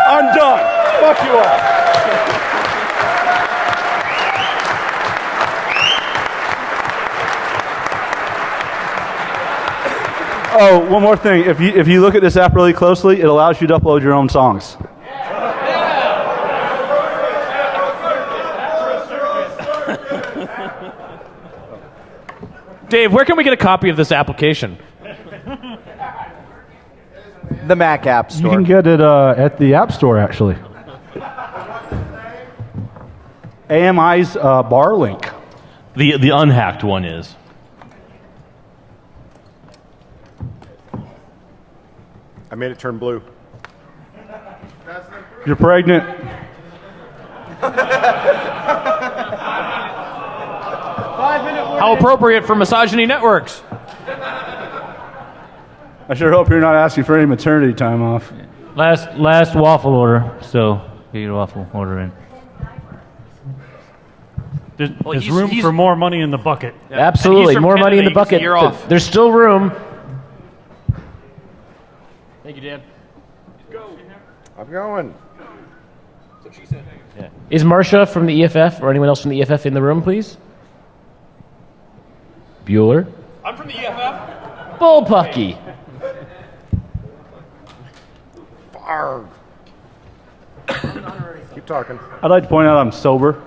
[SPEAKER 2] I'm done. Fuck you all. Oh, one more thing. If you look at this app really closely, it allows you to upload your own songs.
[SPEAKER 13] Dave, where can we get a copy of this application?
[SPEAKER 11] The Mac App
[SPEAKER 2] You
[SPEAKER 11] Store.
[SPEAKER 2] can get it at the App Store, actually. AMI's bar link.
[SPEAKER 13] The unhacked one is.
[SPEAKER 7] I made it turn blue.
[SPEAKER 2] You're pregnant.
[SPEAKER 13] How appropriate for misogyny networks.
[SPEAKER 2] I sure hope you're not asking for any maternity time off.
[SPEAKER 8] Last waffle order, so get your waffle order in.
[SPEAKER 4] There's room for more money in the bucket.
[SPEAKER 3] Absolutely, more money in the bucket.
[SPEAKER 13] You're off.
[SPEAKER 3] There's still room. Thank you, Dan.
[SPEAKER 7] I'm going.
[SPEAKER 3] That's what she said. Yeah. Is Marcia from the EFF or anyone else from the EFF in the room, please? Bueller?
[SPEAKER 13] I'm from the EFF.
[SPEAKER 3] Bullpucky.
[SPEAKER 7] Keep talking.
[SPEAKER 2] I'd like to point out I'm sober.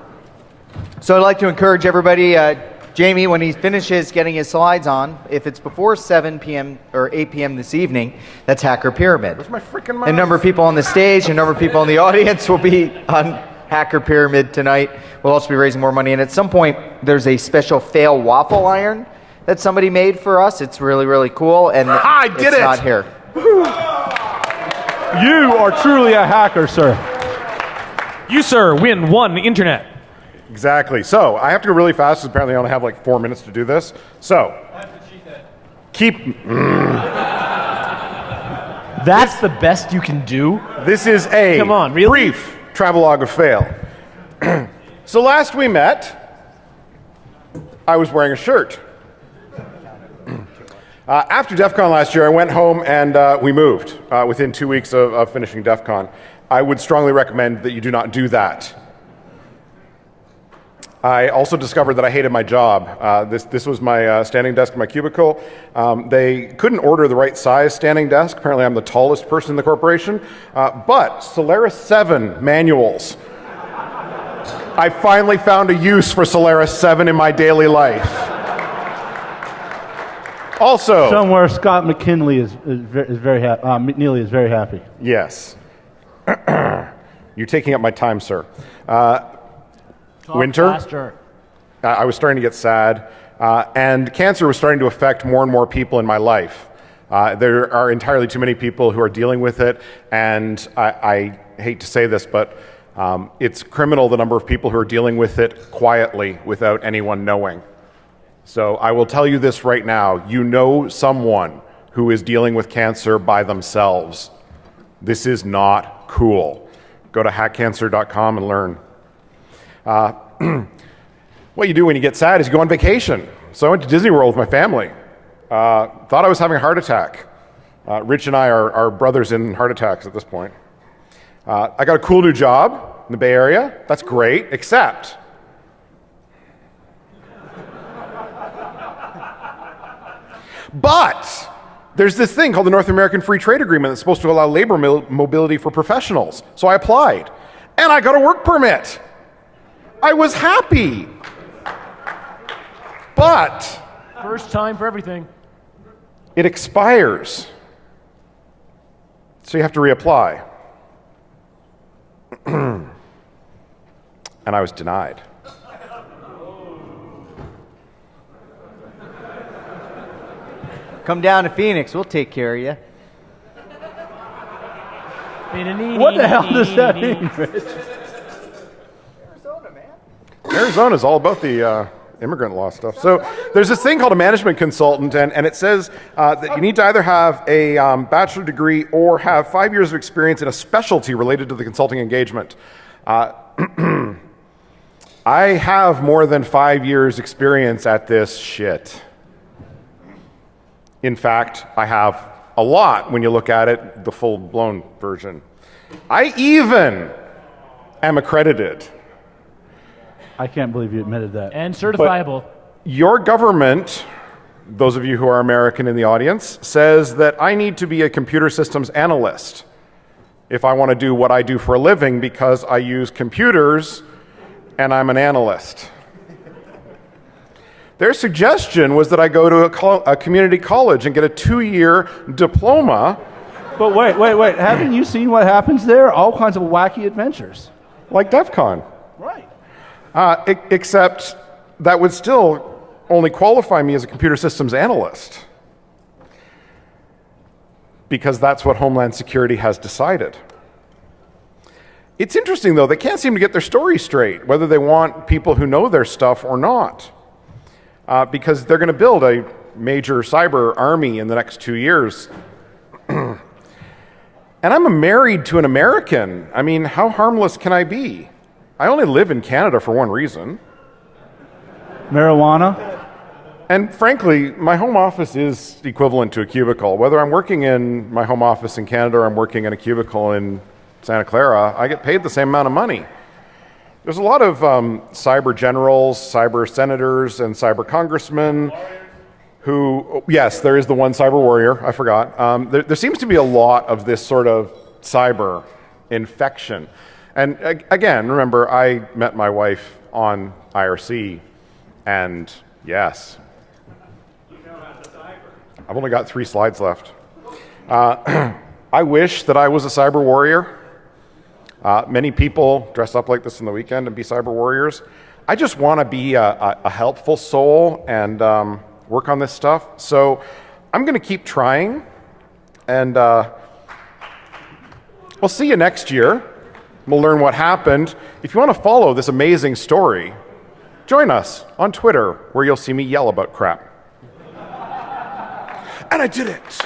[SPEAKER 11] So I'd like to encourage everybody, Jamie, when he finishes getting his slides on, if it's before 7 p.m. or 8 p.m. this evening, that's Hacker Pyramid.
[SPEAKER 7] Where's my freaking mouse?
[SPEAKER 11] A number of people on the stage, a number of people in the audience will be on hacker pyramid tonight. We'll also be raising more money. And at some point, there's a special fail waffle iron that somebody made for us. It's really, really cool. And
[SPEAKER 7] I did
[SPEAKER 11] it's
[SPEAKER 7] it!
[SPEAKER 11] not here.
[SPEAKER 2] You are truly a hacker, sir.
[SPEAKER 13] You, sir, win one internet.
[SPEAKER 7] Exactly. So I have to go really fast because apparently I only have like 4 minutes to do this. So keep.
[SPEAKER 3] That's the best you can do?
[SPEAKER 7] This is a
[SPEAKER 3] Come on, really?
[SPEAKER 7] brief travelogue of fail. So last we met, I was wearing a shirt. After DEF CON last year, I went home and we moved within 2 weeks of finishing DEF CON. I would strongly recommend that you do not do that. I also discovered that I hated my job. This was my standing desk in my cubicle. They couldn't order the right size standing desk. Apparently I'm the tallest person in the corporation. But Solaris 7 manuals. I finally found a use for Solaris 7 in my daily life. Also,
[SPEAKER 2] somewhere Scott McKinley is very happy. McNeely is very happy.
[SPEAKER 7] Yes. You're taking up my time, sir. Winter.
[SPEAKER 3] Faster.
[SPEAKER 7] I was starting to get sad, and cancer was starting to affect more and more people in my life. There are entirely too many people who are dealing with it, and I hate to say this, but it's criminal the number of people who are dealing with it quietly without anyone knowing. So I will tell you this right now. You know someone who is dealing with cancer by themselves. This is not cool. Go to hackcancer.com and learn. What you do when you get sad is you go on vacation. So I went to Disney World with my family. Thought I was having a heart attack. Rich and I are brothers in heart attacks at this point. I got a cool new job in the Bay Area. That's great, except but there's this thing called the North American Free Trade Agreement that's supposed to allow labor mobility for professionals. So I applied, and I got a work permit. I was happy. But
[SPEAKER 3] First time for everything.
[SPEAKER 7] it expires. So you have to reapply. And I was denied.
[SPEAKER 11] Come down to Phoenix. We'll take care of you.
[SPEAKER 2] What the hell does that mean, Rich?
[SPEAKER 7] Arizona is all about the immigrant law stuff. So there's this thing called a management consultant, and it says that you need to either have a bachelor degree or have 5 years of experience in a specialty related to the consulting engagement. I have more than 5 years experience at this shit. In fact, I have a lot when you look at it, the full-blown version. I even am accredited.
[SPEAKER 2] I can't believe you admitted that.
[SPEAKER 3] And certifiable.
[SPEAKER 7] But your government, those of you who are American in the audience, says that I need to be a computer systems analyst if I want to do what I do for a living because I use computers and I'm an analyst. Their suggestion was that I go to a community college and get a 2-year diploma.
[SPEAKER 2] But wait. Haven't you seen what happens there? All kinds of wacky adventures.
[SPEAKER 7] Like DEF CON.
[SPEAKER 2] Right.
[SPEAKER 7] Except that would still only qualify me as a computer systems analyst. Because that's what Homeland Security has decided. It's interesting, though, they can't seem to get their story straight, whether they want people who know their stuff or not. Because they're going to build a major cyber army in the next 2 years. And I'm married to an American. I mean, how harmless can I be? I only live in Canada for one reason.
[SPEAKER 2] Marijuana?
[SPEAKER 7] And frankly, my home office is equivalent to a cubicle. Whether I'm working in my home office in Canada or I'm working in a cubicle in Santa Clara, I get paid the same amount of money. There's a lot of cyber generals, cyber senators, and cyber congressmen who, yes, there is the one cyber warrior, I forgot. There seems to be a lot of this sort of cyber infection. And again, remember, I met my wife on IRC, and yes. I've only got 3 slides left. I wish that I was a cyber warrior. Many people dress up like this on the weekend and be cyber warriors. I just want to be a helpful soul and work on this stuff. So I'm going to keep trying, and we'll see you next year. We'll learn what happened. If you want to follow this amazing story, join us on Twitter, where you'll see me yell about crap. And I did it.